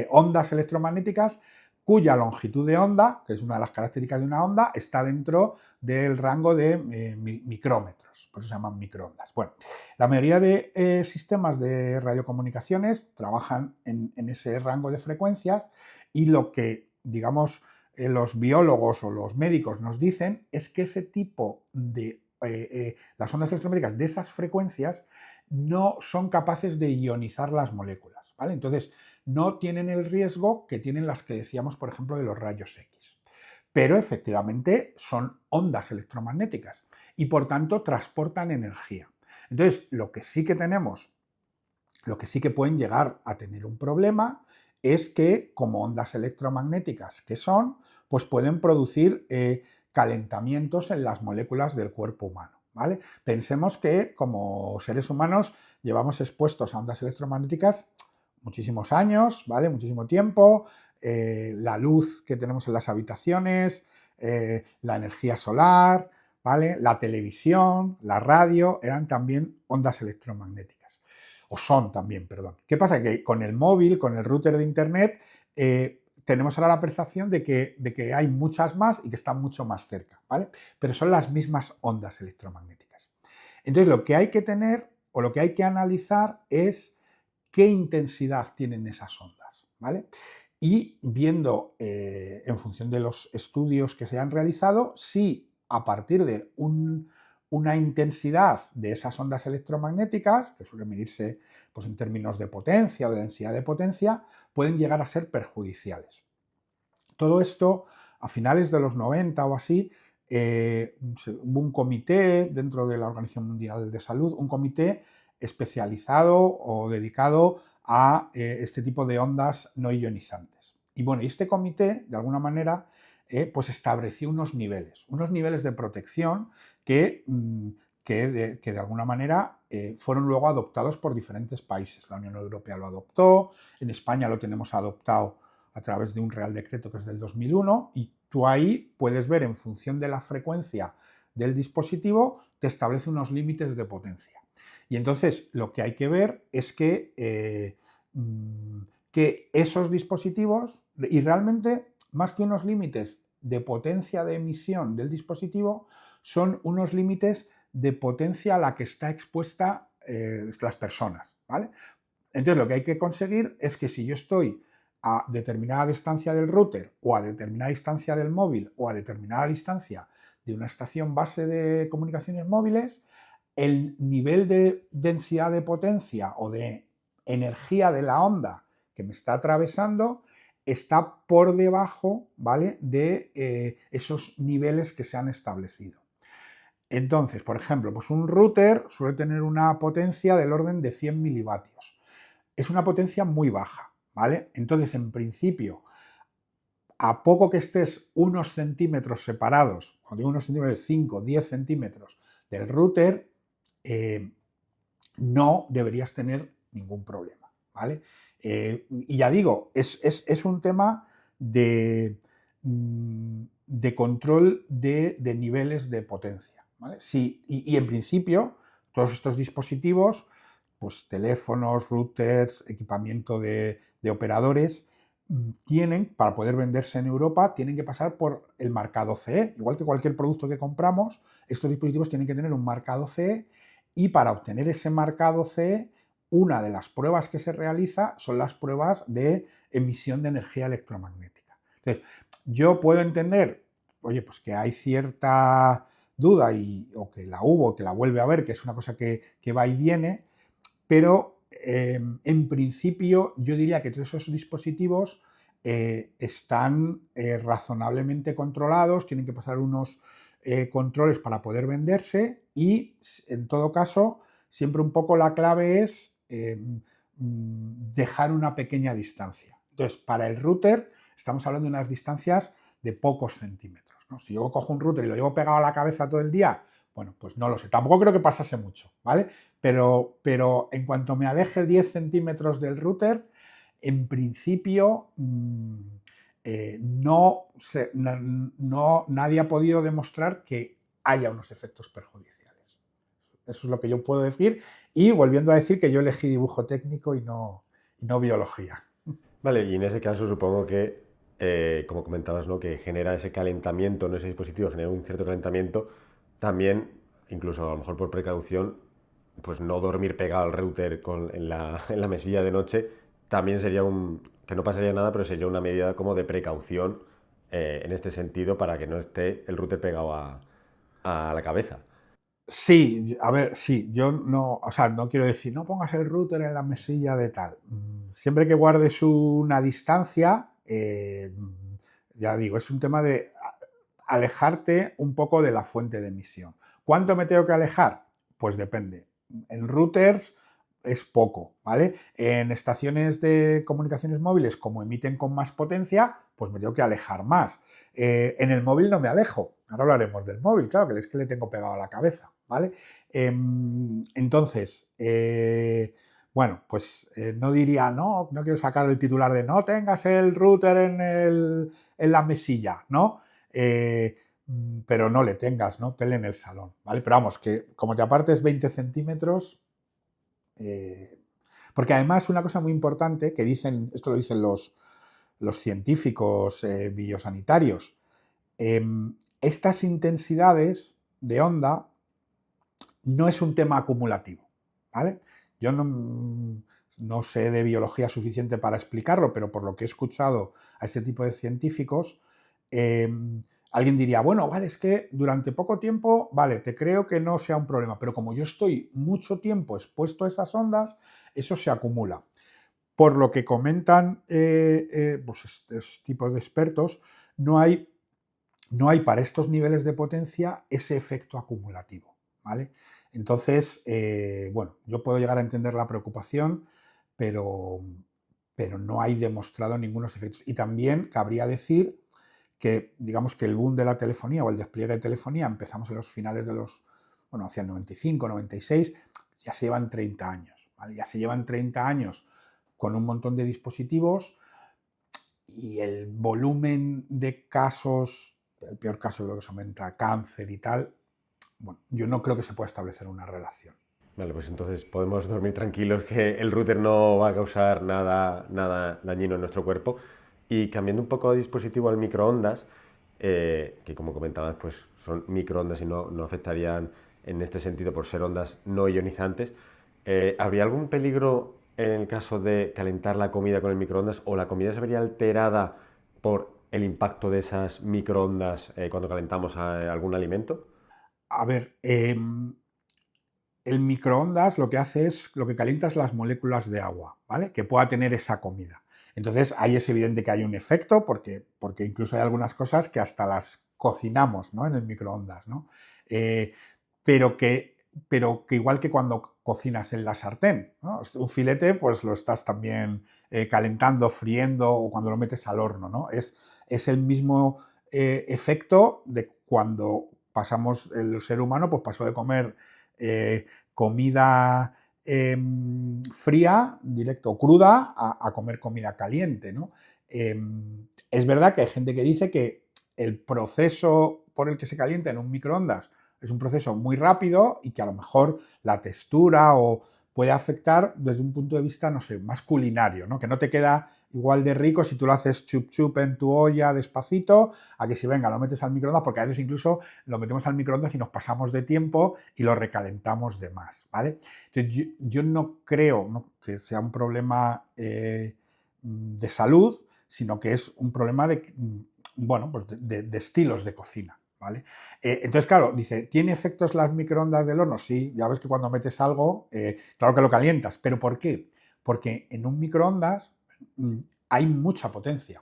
ondas electromagnéticas cuya longitud de onda, que es una de las características de una onda, está dentro del rango de micrómetros, por eso se llaman microondas. Bueno, la mayoría de sistemas de radiocomunicaciones trabajan en ese rango de frecuencias y lo que, digamos, los biólogos o los médicos nos dicen es que ese tipo de las ondas electromagnéticas de esas frecuencias no son capaces de ionizar las moléculas, ¿vale? Entonces, no tienen el riesgo que tienen las que decíamos, por ejemplo, de los rayos X. Pero efectivamente son ondas electromagnéticas y por tanto transportan energía. Entonces, lo que sí que tenemos, lo que sí que pueden llegar a tener un problema es que, como ondas electromagnéticas que son, pues pueden producir calentamientos en las moléculas del cuerpo humano, ¿vale? Pensemos que como seres humanos llevamos expuestos a ondas electromagnéticas muchísimos años, ¿vale?, muchísimo tiempo, la luz que tenemos en las habitaciones, la energía solar, ¿vale?, la televisión, la radio, eran también ondas electromagnéticas. O son también, perdón. ¿Qué pasa? Que con el móvil, con el router de internet, tenemos ahora la percepción de que hay muchas más y que están mucho más cerca, ¿vale? Pero son las mismas ondas electromagnéticas. Entonces, lo que hay que tener o lo que hay que analizar es qué intensidad tienen esas ondas, ¿vale? Y viendo, en función de los estudios que se han realizado, si a partir de una intensidad de esas ondas electromagnéticas, que suele medirse pues, en términos de potencia o de densidad de potencia, pueden llegar a ser perjudiciales. Todo esto, a finales de los 90 o así, hubo un comité dentro de la Organización Mundial de Salud, un comité especializado o dedicado a este tipo de ondas no ionizantes. Y bueno, este comité, de alguna manera, pues estableció unos niveles de protección que de alguna manera fueron luego adoptados por diferentes países. La Unión Europea lo adoptó, en España lo tenemos adoptado a través de un Real Decreto que es del 2001, y tú ahí puedes ver, en función de la frecuencia del dispositivo, te establece unos límites de potencia. Y entonces lo que hay que ver es que esos dispositivos, y realmente más que unos límites de potencia de emisión del dispositivo, son unos límites de potencia a la que está expuesta las personas, ¿vale? Entonces lo que hay que conseguir es que si yo estoy a determinada distancia del router o a determinada distancia del móvil o a determinada distancia de una estación base de comunicaciones móviles, el nivel de densidad de potencia o de energía de la onda que me está atravesando está por debajo, ¿vale?, de esos niveles que se han establecido. Entonces, por ejemplo, pues un router suele tener una potencia del orden de 100 milivatios. Es una potencia muy baja, ¿vale? Entonces, en principio, a poco que estés unos centímetros separados, cuando digo unos centímetros, 5, 10 centímetros del router, no deberías tener ningún problema, ¿vale? Y ya digo, es un tema de control de niveles de potencia, ¿vale? Sí, y en principio, todos estos dispositivos, pues teléfonos, routers, equipamiento de operadores, tienen, para poder venderse en Europa, tienen que pasar por el marcado CE. Igual que cualquier producto que compramos, estos dispositivos tienen que tener un marcado CE, y para obtener ese marcado CE, una de las pruebas que se realiza son las pruebas de emisión de energía electromagnética. Entonces, yo puedo entender, oye, pues que hay cierta duda o que la hubo, que la vuelve a haber, que es una cosa que va y viene, pero en principio yo diría que todos esos dispositivos están razonablemente controlados, tienen que pasar unos controles para poder venderse y, en todo caso, siempre un poco la clave es dejar una pequeña distancia. Entonces, para el router estamos hablando de unas distancias de pocos centímetros, ¿no? Si yo cojo un router y lo llevo pegado a la cabeza todo el día, bueno, pues no lo sé. Tampoco creo que pasase mucho, ¿vale? Pero en cuanto me aleje 10 centímetros del router, en principio nadie ha podido demostrar que haya unos efectos perjudiciales. Eso es lo que yo puedo decir. Y volviendo a decir que yo elegí dibujo técnico y no biología. Vale, y en ese caso supongo que, como comentabas, ¿no?, que genera ese calentamiento, ¿no?, ese dispositivo genera un cierto calentamiento, también, incluso a lo mejor por precaución, pues no dormir pegado al router en la mesilla de noche, también sería que no pasaría nada, pero sería una medida como de precaución en este sentido para que no esté el router pegado a la cabeza. Sí, a ver, sí, yo no, o sea, no quiero decir, no pongas el router en la mesilla de tal. Siempre que guardes una distancia, ya digo, es un tema de alejarte un poco de la fuente de emisión. ¿Cuánto me tengo que alejar? Pues depende. En routers es poco, ¿vale? En estaciones de comunicaciones móviles, como emiten con más potencia, pues me tengo que alejar más. En el móvil no me alejo. Ahora hablaremos del móvil, claro, que es que le tengo pegado a la cabeza, ¿vale? Entonces, bueno, pues no diría, no quiero sacar el titular de no tengas el router en la mesilla, ¿no? Pero no le tengas, ¿no? Tele en el salón, ¿vale? Pero vamos, que como te apartes 20 centímetros, porque además una cosa muy importante que dicen, esto lo dicen los científicos biosanitarios, estas intensidades de onda no es un tema acumulativo, ¿vale? Yo no sé de biología suficiente para explicarlo, pero por lo que he escuchado a este tipo de científicos, alguien diría, bueno, vale, es que durante poco tiempo, vale, te creo que no sea un problema, pero como yo estoy mucho tiempo expuesto a esas ondas, eso se acumula. Por lo que comentan pues estos tipos de expertos, no hay para estos niveles de potencia ese efecto acumulativo, ¿vale? Entonces, bueno, yo puedo llegar a entender la preocupación, pero, no hay demostrado ningunos efectos. Y también cabría decir que, digamos que el boom de la telefonía o el despliegue de telefonía empezamos en los finales de bueno, hacia el 95, 96, ya se llevan 30 años, ¿vale? Ya se llevan 30 años con un montón de dispositivos y el volumen de casos, el peor caso de lo que se aumenta, cáncer y tal, bueno, yo no creo que se pueda establecer una relación. Vale, pues entonces podemos dormir tranquilos que el router no va a causar nada dañino en nuestro cuerpo. Y cambiando un poco de dispositivo al microondas, que como comentabas, pues son microondas y no afectarían en este sentido por ser ondas no ionizantes. ¿Habría algún peligro en el caso de calentar la comida con el microondas o la comida se vería alterada por el impacto de esas microondas cuando calentamos algún alimento? A ver, el microondas lo que hace es, lo que calienta es las moléculas de agua, ¿vale? Que pueda tener esa comida. Entonces, ahí es evidente que hay un efecto, porque incluso hay algunas cosas que hasta las cocinamos, ¿no? En el microondas, ¿no? Eh, pero que, pero que igual que cuando cocinas en la sartén, ¿no? Un filete, pues lo estás también calentando, friendo o cuando lo metes al horno, ¿no? Es el mismo efecto de cuando pasamos, el ser humano pues pasó de comer comida fría, directo o cruda, a comer comida caliente, ¿no? Es verdad que hay gente que dice que el proceso por el que se calienta en un microondas es un proceso muy rápido y que a lo mejor la textura o puede afectar desde un punto de vista, no sé, más culinario, ¿no? Que no te queda igual de rico si tú lo haces chup chup en tu olla despacito, a que si venga, lo metes al microondas, porque a veces incluso lo metemos al microondas y nos pasamos de tiempo y lo recalentamos de más, ¿vale? Entonces, yo no creo, ¿no?, que sea un problema de salud, sino que es un problema de, bueno, pues de estilos de cocina, ¿vale? Entonces, claro, dice, ¿tiene efectos las microondas del horno? Sí, ya ves que cuando metes algo, claro que lo calientas, pero ¿por qué? Porque en un microondas hay mucha potencia,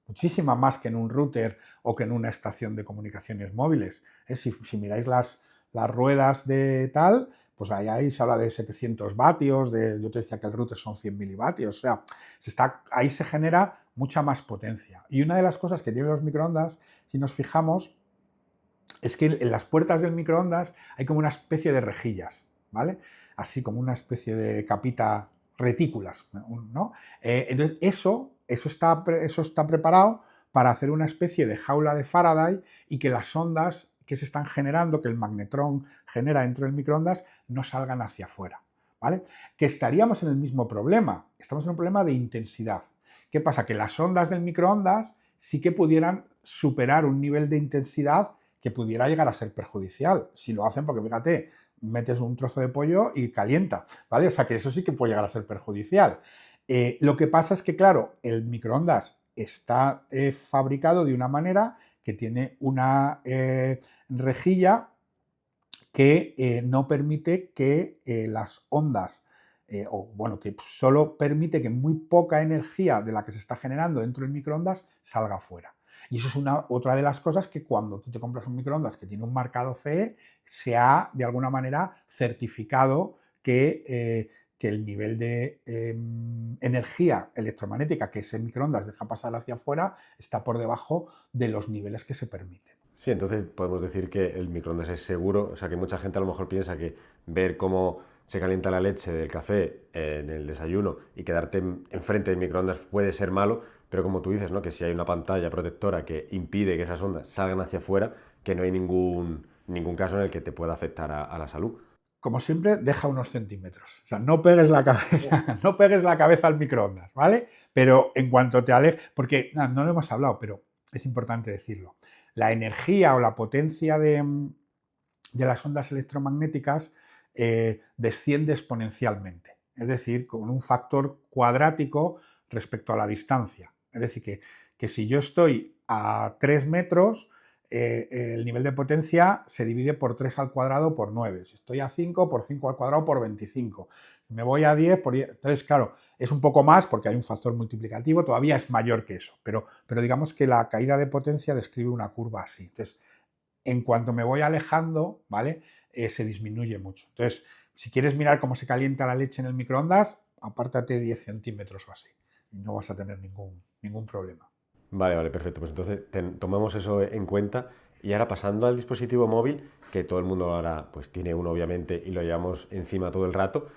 muchísima más que en un router o que en una estación de comunicaciones móviles. Si miráis las ruedas de tal, pues ahí se habla de 700 vatios, yo te decía que el router son 100 milivatios, o sea, ahí se genera mucha más potencia. Y una de las cosas que tienen los microondas, si nos fijamos, es que en las puertas del microondas hay como una especie de rejillas, ¿vale? Así como una especie de capita, retículas, ¿no? Entonces, eso está preparado para hacer una especie de jaula de Faraday y que las ondas que se están generando, que el magnetrón genera dentro del microondas, no salgan hacia afuera, ¿vale? Que estaríamos en el mismo problema, estamos en un problema de intensidad. ¿Qué pasa? Que las ondas del microondas sí que pudieran superar un nivel de intensidad que pudiera llegar a ser perjudicial. Si lo hacen, porque fíjate, metes un trozo de pollo y calienta, ¿vale? O sea que eso sí que puede llegar a ser perjudicial. Lo que pasa es que, claro, el microondas está fabricado de una manera que tiene una rejilla que no permite que las ondas, o bueno, que solo permite que muy poca energía de la que se está generando dentro del microondas salga fuera. Y eso es otra de las cosas que cuando tú te compras un microondas que tiene un marcado CE, se ha de alguna manera certificado que el nivel de energía electromagnética que ese microondas deja pasar hacia afuera está por debajo de los niveles que se permiten. Sí, entonces podemos decir que el microondas es seguro, o sea que mucha gente a lo mejor piensa que ver cómo se calienta la leche del café en el desayuno y quedarte enfrente del microondas puede ser malo, pero como tú dices, ¿no? Que si hay una pantalla protectora que impide que esas ondas salgan hacia afuera, que no hay ningún caso en el que te pueda afectar a la salud. Como siempre, deja unos centímetros. O sea, no pegues la cabeza, no pegues la cabeza al microondas, ¿vale? Pero en cuanto te alejes, porque no lo hemos hablado, pero es importante decirlo. La energía o la potencia de las ondas electromagnéticas desciende exponencialmente. Es decir, con un factor cuadrático respecto a la distancia. Es decir, que si yo estoy a 3 metros, el nivel de potencia se divide por 3 al cuadrado por 9. Si estoy a 5, por 5 al cuadrado por 25. Si me voy a 10, por 10. Entonces, claro, es un poco más porque hay un factor multiplicativo, todavía es mayor que eso. Pero digamos que la caída de potencia describe una curva así. Entonces, en cuanto me voy alejando, ¿vale? Se disminuye mucho. Entonces, si quieres mirar cómo se calienta la leche en el microondas, apártate 10 centímetros o así. Y no vas a tener ningún problema. Vale, perfecto. Pues entonces tomamos eso en cuenta. Y ahora pasando al dispositivo móvil, que todo el mundo ahora pues tiene uno obviamente y lo llevamos encima todo el rato,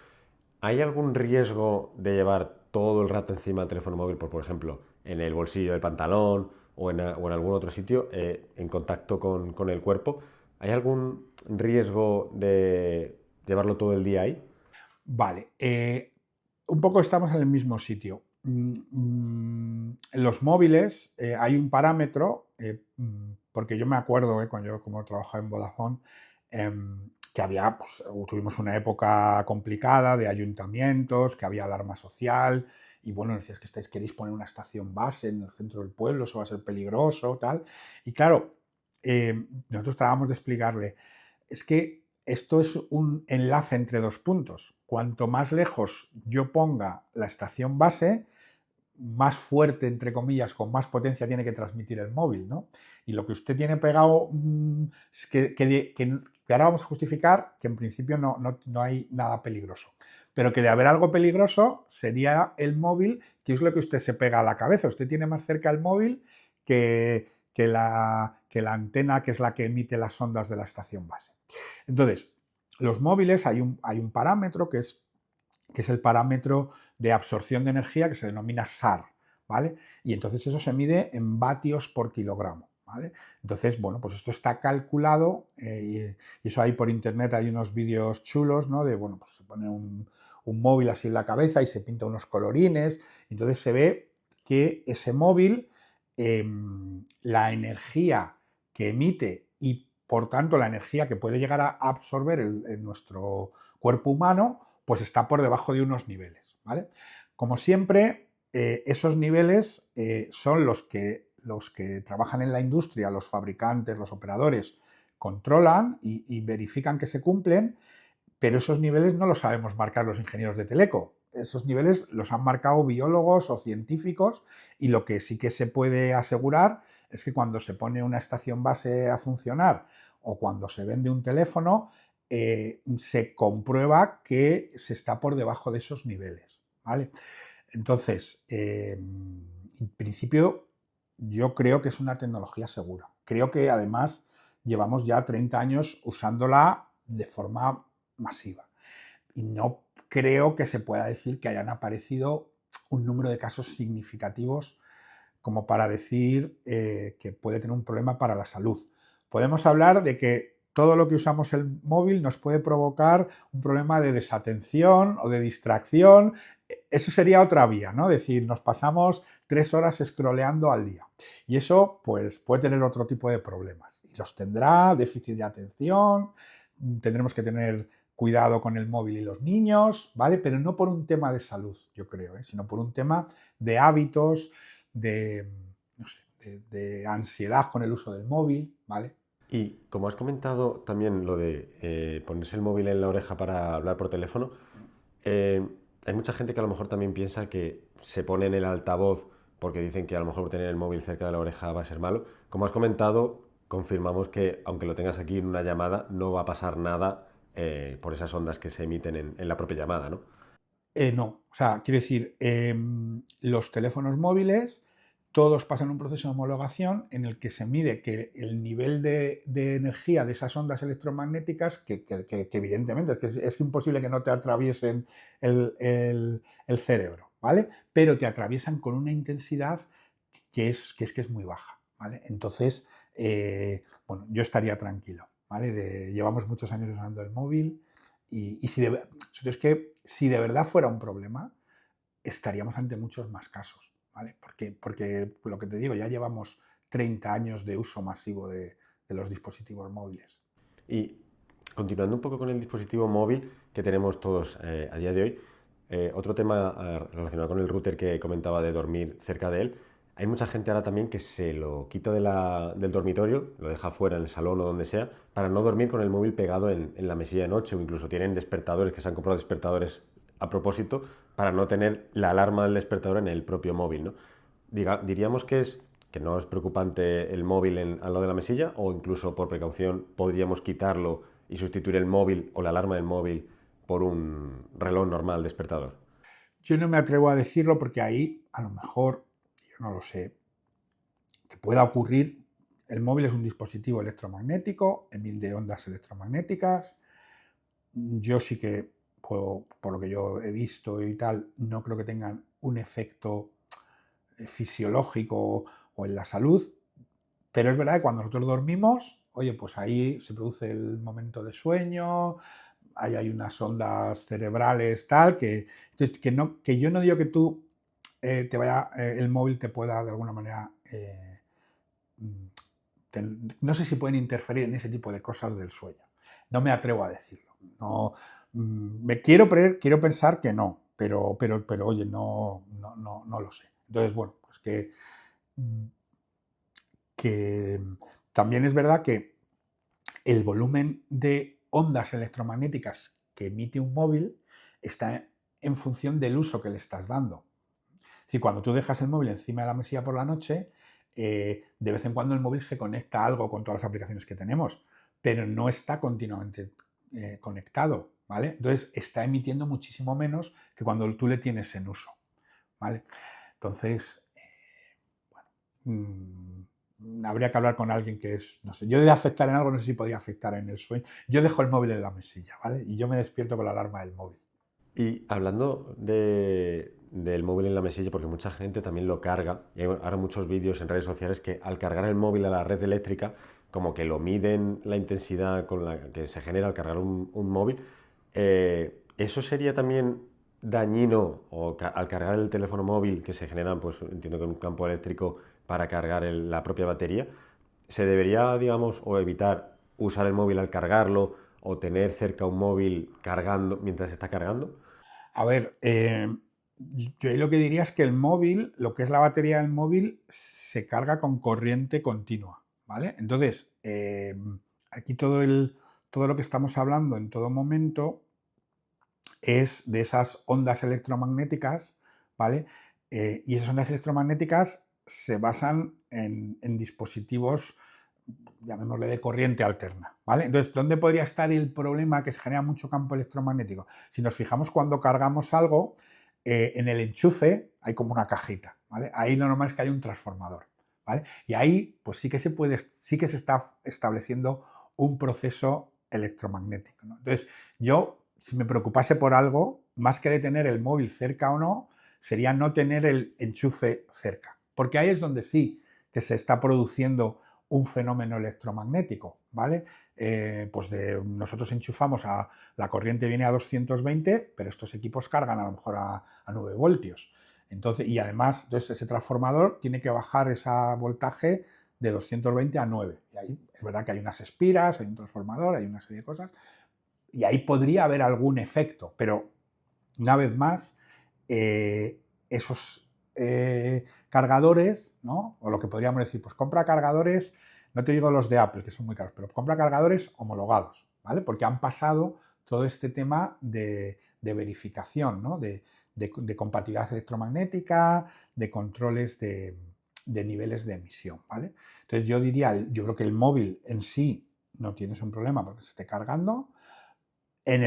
¿hay algún riesgo de llevar todo el rato encima del teléfono móvil, por ejemplo, en el bolsillo del pantalón o en algún otro sitio, en contacto con el cuerpo? ¿Hay algún riesgo de llevarlo todo el día ahí. Vale, un poco estamos en el mismo sitio. En los móviles hay un parámetro, porque yo me acuerdo, cuando yo como trabajaba en Vodafone, que había, pues, tuvimos una época complicada de ayuntamientos, que había alarma social, y bueno, decías que queréis poner una estación base en el centro del pueblo, eso va a ser peligroso, tal. Y claro, nosotros tratábamos de explicarle, es que esto es un enlace entre dos puntos. Cuanto más lejos yo ponga la estación base, más fuerte, entre comillas, con más potencia tiene que transmitir el móvil, ¿no? Y lo que usted tiene pegado, es que ahora vamos a justificar que en principio no hay nada peligroso, pero que de haber algo peligroso sería el móvil, que es lo que usted se pega a la cabeza. Usted tiene más cerca el móvil que la antena, que es la que emite las ondas de la estación base. Entonces, los móviles hay un parámetro que es el parámetro de absorción de energía, que se denomina SAR, ¿vale? Y entonces eso se mide en vatios por kilogramo, ¿vale? Entonces, bueno, pues esto está calculado, y eso hay por internet, hay unos vídeos chulos, ¿no? De, bueno, pues se pone un móvil así en la cabeza y se pinta unos colorines, y entonces se ve que ese móvil, la energía que emite y por tanto la energía que puede llegar a absorber en nuestro cuerpo humano, pues está por debajo de unos niveles, ¿vale? Como siempre, esos niveles son los que trabajan en la industria, los fabricantes, los operadores, controlan y verifican que se cumplen, pero esos niveles no los sabemos marcar los ingenieros de teleco. Esos niveles los han marcado biólogos o científicos, y lo que sí que se puede asegurar es que cuando se pone una estación base a funcionar o cuando se vende un teléfono, se comprueba que se está por debajo de esos niveles, ¿vale? Entonces, en principio, yo creo que es una tecnología segura. Creo que además llevamos ya 30 años usándola de forma masiva. Y no creo que se pueda decir que hayan aparecido un número de casos significativos como para decir que puede tener un problema para la salud. Podemos hablar de que todo lo que usamos el móvil nos puede provocar un problema de desatención o de distracción. Eso sería otra vía, ¿no? Es decir, nos pasamos 3 horas scrolleando al día. Y eso, pues, puede tener otro tipo de problemas. Y los tendrá, déficit de atención, tendremos que tener cuidado con el móvil y los niños, ¿vale? Pero no por un tema de salud, yo creo, sino por un tema de hábitos, de, no sé, de ansiedad con el uso del móvil, ¿vale? Y como has comentado también lo de ponerse el móvil en la oreja para hablar por teléfono, eh, hay mucha gente que a lo mejor también piensa que se pone en el altavoz porque dicen que a lo mejor tener el móvil cerca de la oreja va a ser malo. Como has comentado, confirmamos que aunque lo tengas aquí en una llamada, no va a pasar nada por esas ondas que se emiten en la propia llamada, ¿no? No, o sea, quiero decir, los teléfonos móviles todos pasan un proceso de homologación en el que se mide que el nivel de energía de esas ondas electromagnéticas, que evidentemente es imposible que no te atraviesen el cerebro, ¿vale? Pero te atraviesan con una intensidad que es muy baja, ¿vale? Entonces, bueno, yo estaría tranquilo, ¿vale? Llevamos muchos años usando el móvil, y es que si de verdad fuera un problema, estaríamos ante muchos más casos, ¿vale? Porque lo que te digo, ya llevamos 30 años de uso masivo de los dispositivos móviles. Y continuando un poco con el dispositivo móvil que tenemos todos a día de hoy, otro tema relacionado con el router que comentaba de dormir cerca de él, hay mucha gente ahora también que se lo quita del dormitorio, lo deja fuera en el salón o donde sea, para no dormir con el móvil pegado en la mesilla de noche, o incluso tienen despertadores, que se han comprado despertadores a propósito para no tener la alarma del despertador en el propio móvil, ¿no? Diríamos que no es preocupante el móvil al lado de la mesilla, o incluso por precaución podríamos quitarlo y sustituir el móvil o la alarma del móvil por un reloj normal despertador. Yo no me atrevo a decirlo porque ahí, a lo mejor, yo no lo sé, que pueda ocurrir. El móvil es un dispositivo electromagnético, emite ondas electromagnéticas. Yo sí que, por lo que yo he visto y tal, no creo que tengan un efecto fisiológico o en la salud, pero es verdad que cuando nosotros dormimos, oye, pues ahí se produce el momento de sueño, ahí hay unas ondas cerebrales, tal, entonces, que yo no digo que tú el móvil te pueda de alguna manera, mm, no sé si pueden interferir en ese tipo de cosas del sueño. No me atrevo a decirlo. No, quiero pensar que no, pero oye, no lo sé. Entonces, bueno, pues mm, que también es verdad que el volumen de ondas electromagnéticas que emite un móvil está en función del uso que le estás dando. Es decir, cuando tú dejas el móvil encima de la mesilla por la noche, de vez en cuando el móvil se conecta a algo con todas las aplicaciones que tenemos, pero no está continuamente conectado, ¿vale? Entonces está emitiendo muchísimo menos que cuando tú le tienes en uso, ¿vale? Entonces, habría que hablar con alguien que es, no sé, yo de afectar en algo no sé si podría afectar en el sueño. Yo dejo el móvil en la mesilla, ¿vale? Y yo me despierto con la alarma del móvil. Y hablando del móvil en la mesilla, porque mucha gente también lo carga, y hay ahora muchos vídeos en redes sociales que al cargar el móvil a la red eléctrica, como que lo miden la intensidad con la que se genera al cargar un móvil. ¿Eso sería también dañino o al cargar el teléfono móvil que se genera, pues entiendo que un campo eléctrico para cargar la propia batería? ¿Se debería, digamos, o evitar usar el móvil al cargarlo o tener cerca un móvil cargando mientras está cargando? A ver, yo ahí lo que diría es que el móvil, lo que es la batería del móvil, se carga con corriente continua, ¿vale? Entonces, aquí todo lo que estamos hablando en todo momento es de esas ondas electromagnéticas, ¿vale? Y esas ondas electromagnéticas se basan en dispositivos, llamémosle de corriente alterna, ¿vale? Entonces, ¿dónde podría estar el problema que se genera mucho campo electromagnético? Si nos fijamos cuando cargamos algo, en el enchufe hay como una cajita, ¿vale? Ahí lo normal es que hay un transformador, ¿vale? Y ahí, pues sí que se está estableciendo un proceso electromagnético, ¿no? Entonces, yo, si me preocupase por algo, más que de tener el móvil cerca o no, sería no tener el enchufe cerca, porque ahí es donde sí que se está produciendo un fenómeno electromagnético, ¿vale? Pues nosotros enchufamos la corriente viene a 220, pero estos equipos cargan a lo mejor a 9 voltios. Entonces, y además, ese transformador tiene que bajar ese voltaje de 220 a 9. Y ahí es verdad que hay unas espiras, hay un transformador, hay una serie de cosas, y ahí podría haber algún efecto, pero una vez más, esos cargadores, ¿no? O lo que podríamos decir, pues compra cargadores, no te digo los de Apple, que son muy caros, pero compra cargadores homologados, ¿vale? Porque han pasado todo este tema de verificación, ¿no? De compatibilidad electromagnética, de controles de niveles de emisión, ¿vale? Entonces yo creo que el móvil en sí no tienes un problema porque se esté cargando. En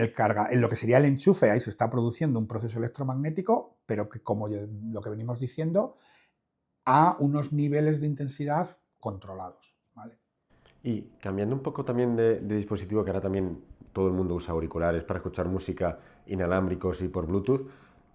lo que sería el enchufe, ahí se está produciendo un proceso electromagnético, pero que, como lo que venimos diciendo, a unos niveles de intensidad controlados, ¿vale? Y cambiando un poco también de dispositivo, que ahora también todo el mundo usa auriculares para escuchar música inalámbricos y por Bluetooth,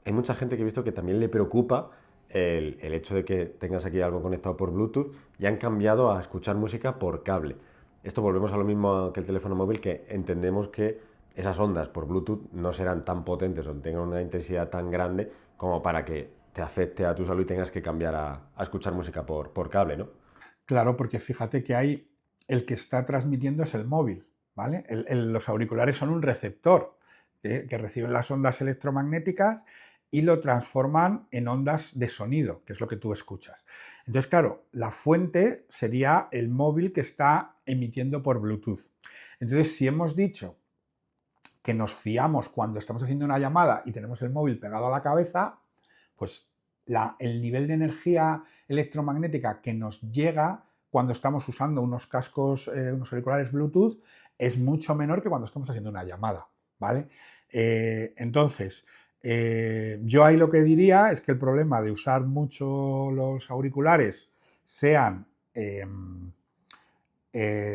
hay mucha gente que he visto que también le preocupa el hecho de que tengas aquí algo conectado por Bluetooth y han cambiado a escuchar música por cable. Esto volvemos a lo mismo que el teléfono móvil, que entendemos que esas ondas por Bluetooth no serán tan potentes o tengan una intensidad tan grande como para que te afecte a tu salud y tengas que cambiar a escuchar música por cable, ¿no? Claro, porque fíjate que el que está transmitiendo es el móvil, ¿vale? Los auriculares son un receptor que reciben las ondas electromagnéticas y lo transforman en ondas de sonido, que es lo que tú escuchas. Entonces, claro, la fuente sería el móvil que está emitiendo por Bluetooth. Entonces, si hemos dicho que nos fiamos cuando estamos haciendo una llamada y tenemos el móvil pegado a la cabeza, pues el nivel de energía electromagnética que nos llega cuando estamos usando unos cascos, unos auriculares Bluetooth, es mucho menor que cuando estamos haciendo una llamada, ¿vale? Entonces, yo ahí lo que diría es que el problema de usar mucho los auriculares sean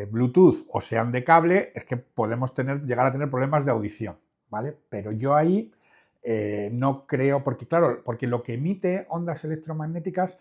Bluetooth o sean de cable, es que podemos llegar a tener problemas de audición, ¿vale? Pero yo ahí no creo, porque claro, porque lo que emite ondas electromagnéticas,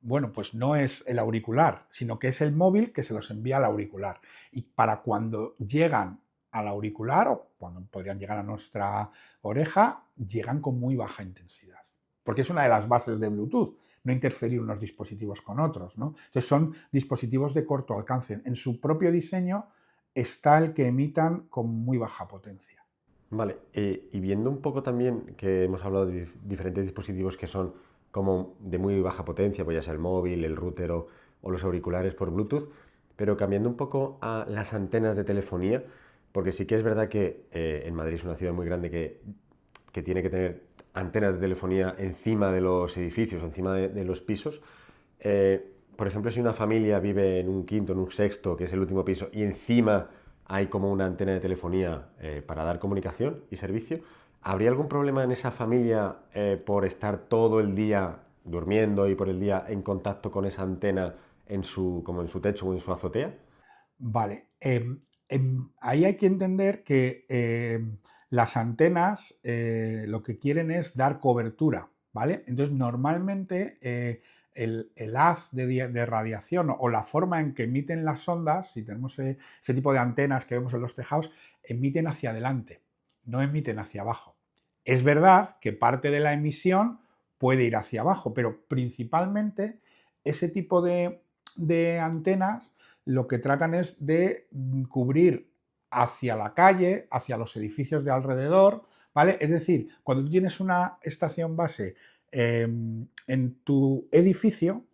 bueno, pues no es el auricular, sino que es el móvil que se los envía al auricular. Y para cuando llegan al auricular o cuando podrían llegar a nuestra oreja, llegan con muy baja intensidad. Porque es una de las bases de Bluetooth, no interferir unos dispositivos con otros, ¿no? Entonces son dispositivos de corto alcance. En su propio diseño está el que emitan con muy baja potencia. Vale, y viendo un poco también que hemos hablado de diferentes dispositivos que son como de muy baja potencia, pues ya sea el móvil, el router o los auriculares por Bluetooth, pero cambiando un poco a las antenas de telefonía, porque sí que es verdad que en Madrid es una ciudad muy grande que tiene que tener antenas de telefonía encima de los edificios, encima de los pisos. Por ejemplo, si una familia vive en un quinto, en un sexto, que es el último piso, y encima hay como una antena de telefonía para dar comunicación y servicio, ¿habría algún problema en esa familia por estar todo el día durmiendo y por el día en contacto con esa antena como en su techo o en su azotea? Vale, ahí hay que entender que las antenas lo que quieren es dar cobertura, ¿vale? Entonces, normalmente el haz de radiación o la forma en que emiten las ondas, si tenemos ese tipo de antenas que vemos en los tejados, emiten hacia adelante, no emiten hacia abajo. Es verdad que parte de la emisión puede ir hacia abajo, pero principalmente ese tipo de antenas lo que tratan es de cubrir hacia la calle, hacia los edificios de alrededor, ¿vale? Es decir, cuando tú tienes una estación base en tu edificio,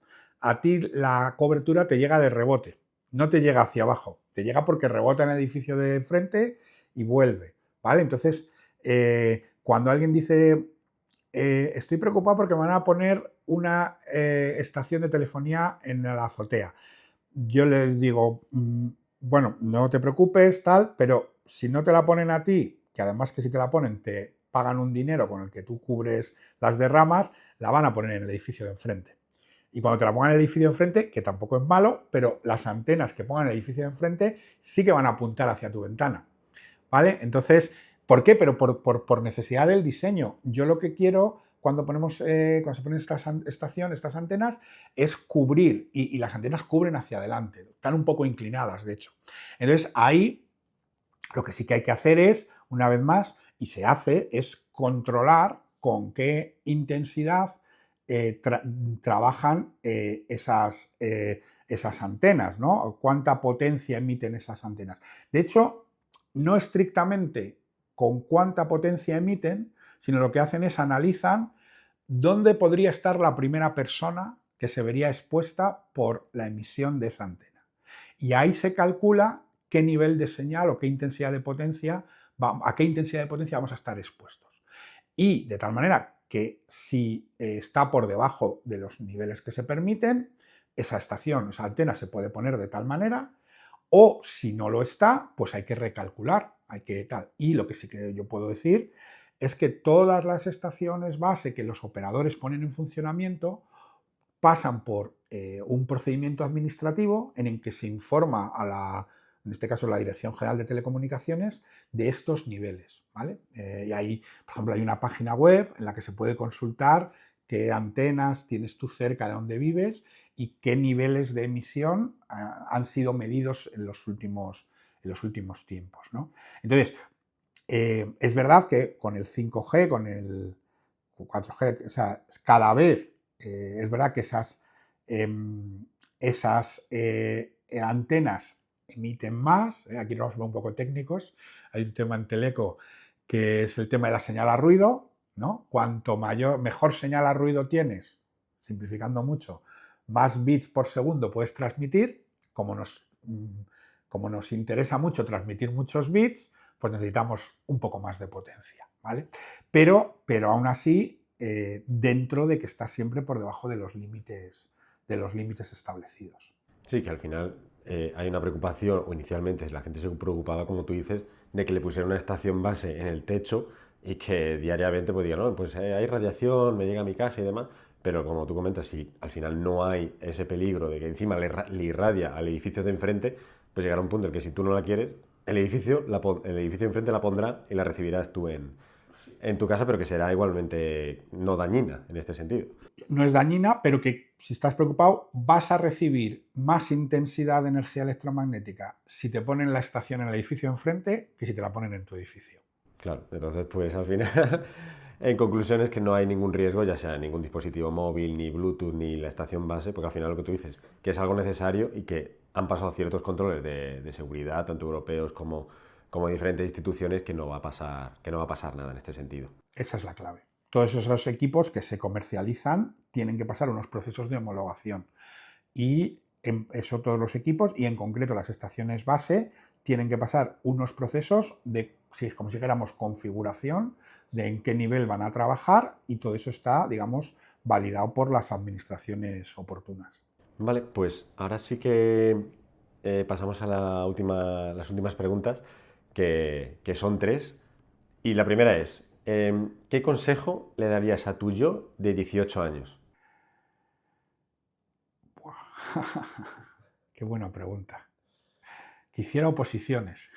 a ti la cobertura te llega de rebote, no te llega hacia abajo, te llega porque rebota en el edificio de frente y vuelve, ¿vale? Entonces, cuando alguien dice, estoy preocupado porque me van a poner una estación de telefonía en la azotea, yo les digo, bueno, no te preocupes, tal, pero si no te la ponen a ti, que además que si te la ponen te pagan un dinero con el que tú cubres las derramas, la van a poner en el edificio de enfrente. Y cuando te la pongan en el edificio de enfrente, que tampoco es malo, pero las antenas que pongan en el edificio de enfrente sí que van a apuntar hacia tu ventana, ¿vale? Entonces, ¿por qué? Pero por necesidad del diseño. Yo lo que quiero cuando se ponen estas antenas es cubrir, y las antenas cubren hacia adelante, están un poco inclinadas, de hecho. Entonces, ahí lo que sí que hay que hacer es, una vez más, y se hace, es controlar con qué intensidad trabajan esas antenas, ¿no? Cuánta potencia emiten esas antenas. De hecho, no estrictamente con cuánta potencia emiten, sino lo que hacen es analizan dónde podría estar la primera persona que se vería expuesta por la emisión de esa antena. Y ahí se calcula qué nivel de señal o qué intensidad de potencia, a qué intensidad de potencia vamos a estar expuestos. Y de tal manera que si está por debajo de los niveles que se permiten, esa estación, esa antena se puede poner de tal manera, o si no lo está, pues hay que recalcular, hay que tal. Y lo que sí que yo puedo decir es que todas las estaciones base que los operadores ponen en funcionamiento pasan por un procedimiento administrativo en el que se informa en este caso la Dirección General de Telecomunicaciones, de estos niveles, ¿vale? Y ahí, por ejemplo, hay una página web en la que se puede consultar qué antenas tienes tú cerca de donde vives y qué niveles de emisión han sido medidos en los últimos tiempos, ¿no? Entonces, es verdad que con el 5G, con el 4G, o sea, cada vez es verdad que esas antenas emiten más. Aquí nos vamos un poco técnicos. Hay un tema en Teleco que es el tema de la señal a ruido, ¿no? Cuanto mejor señal a ruido tienes, simplificando mucho, más bits por segundo puedes transmitir. Como nos interesa mucho transmitir muchos bits, pues necesitamos un poco más de potencia, ¿vale? Pero aún así, dentro de que está siempre por debajo de los límites establecidos. Sí, que al final hay una preocupación, o inicialmente la gente se preocupaba, como tú dices, de que le pusieran una estación base en el techo y que diariamente pues digan, no, pues hay radiación, me llega a mi casa y demás, pero como tú comentas, si al final no hay ese peligro de que encima le irradia al edificio de enfrente, pues llegará un punto en que si tú no la quieres, el edificio de enfrente la pondrá y la recibirás tú en tu casa, pero que será igualmente no dañina en este sentido. No es dañina, pero que si estás preocupado vas a recibir más intensidad de energía electromagnética si te ponen la estación en el edificio enfrente que si te la ponen en tu edificio. Claro, entonces pues al final, en conclusión es que no hay ningún riesgo, ya sea ningún dispositivo móvil, ni Bluetooth, ni la estación base, porque al final lo que tú dices, que es algo necesario y que han pasado ciertos controles de seguridad, tanto europeos como de diferentes instituciones, que no va a pasar nada en este sentido. Esa es la clave. Todos esos equipos que se comercializan tienen que pasar unos procesos de homologación y eso todos los equipos y en concreto las estaciones base tienen que pasar unos procesos de, como si dijéramos, configuración de en qué nivel van a trabajar y todo eso está, digamos, validado por las administraciones oportunas. Vale, pues ahora sí que pasamos a las últimas preguntas, que son tres. Y la primera es, ¿qué consejo le darías a tu yo de 18 años? Qué buena pregunta. Que hiciera oposiciones,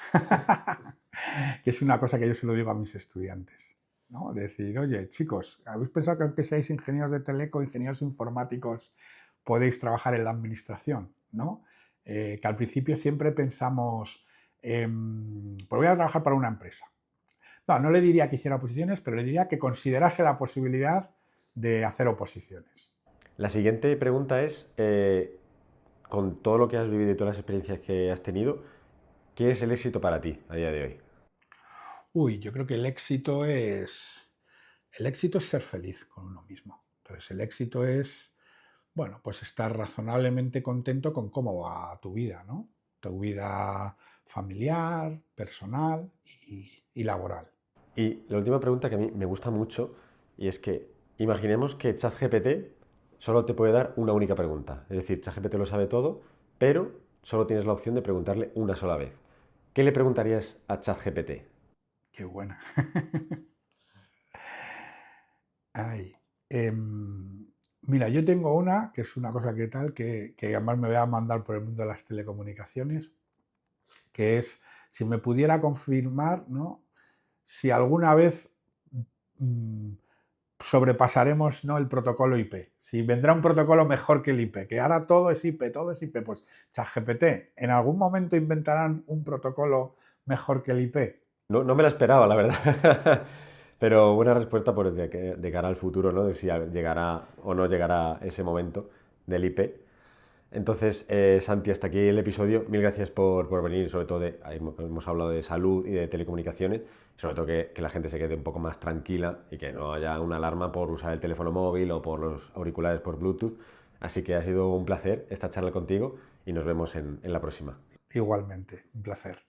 que es una cosa que yo se lo digo a mis estudiantes, ¿no? Decir, oye, chicos, ¿habéis pensado que aunque seáis ingenieros de teleco, ingenieros informáticos, podéis trabajar en la administración, ¿no? Que al principio siempre pensamos, pues voy a trabajar para una empresa. No, no le diría que hiciera oposiciones, pero le diría que considerase la posibilidad de hacer oposiciones. La siguiente pregunta es, con todo lo que has vivido y todas las experiencias que has tenido, ¿qué es el éxito para ti a día de hoy? Uy, yo creo que el éxito es ser feliz con uno mismo. Entonces, el éxito es, bueno, pues estar razonablemente contento con cómo va tu vida, ¿no? Tu vida familiar, personal y laboral. Y la última pregunta que a mí me gusta mucho, y es que imaginemos que ChatGPT solo te puede dar una única pregunta. Es decir, ChatGPT lo sabe todo, pero solo tienes la opción de preguntarle una sola vez. ¿Qué le preguntarías a ChatGPT? Qué buena. Ay, mira, yo tengo una, que es una cosa que tal, que además me voy a mandar por el mundo de las telecomunicaciones, que es si me pudiera confirmar, ¿no? Si alguna vez mm, sobrepasaremos, ¿no?, el protocolo IP. Si vendrá un protocolo mejor que el IP, que ahora todo es IP, pues ChatGPT, ¿en algún momento inventarán un protocolo mejor que el IP? No, no me la esperaba, la verdad. Pero buena respuesta por de cara al futuro, ¿no? De si llegará o no llegará ese momento del IP. Entonces, Santi, hasta aquí el episodio. Mil gracias por venir. Sobre todo, hemos hablado de salud y de telecomunicaciones. Sobre todo que la gente se quede un poco más tranquila y que no haya una alarma por usar el teléfono móvil o por los auriculares por Bluetooth. Así que ha sido un placer esta charla contigo y nos vemos en la próxima. Igualmente, un placer.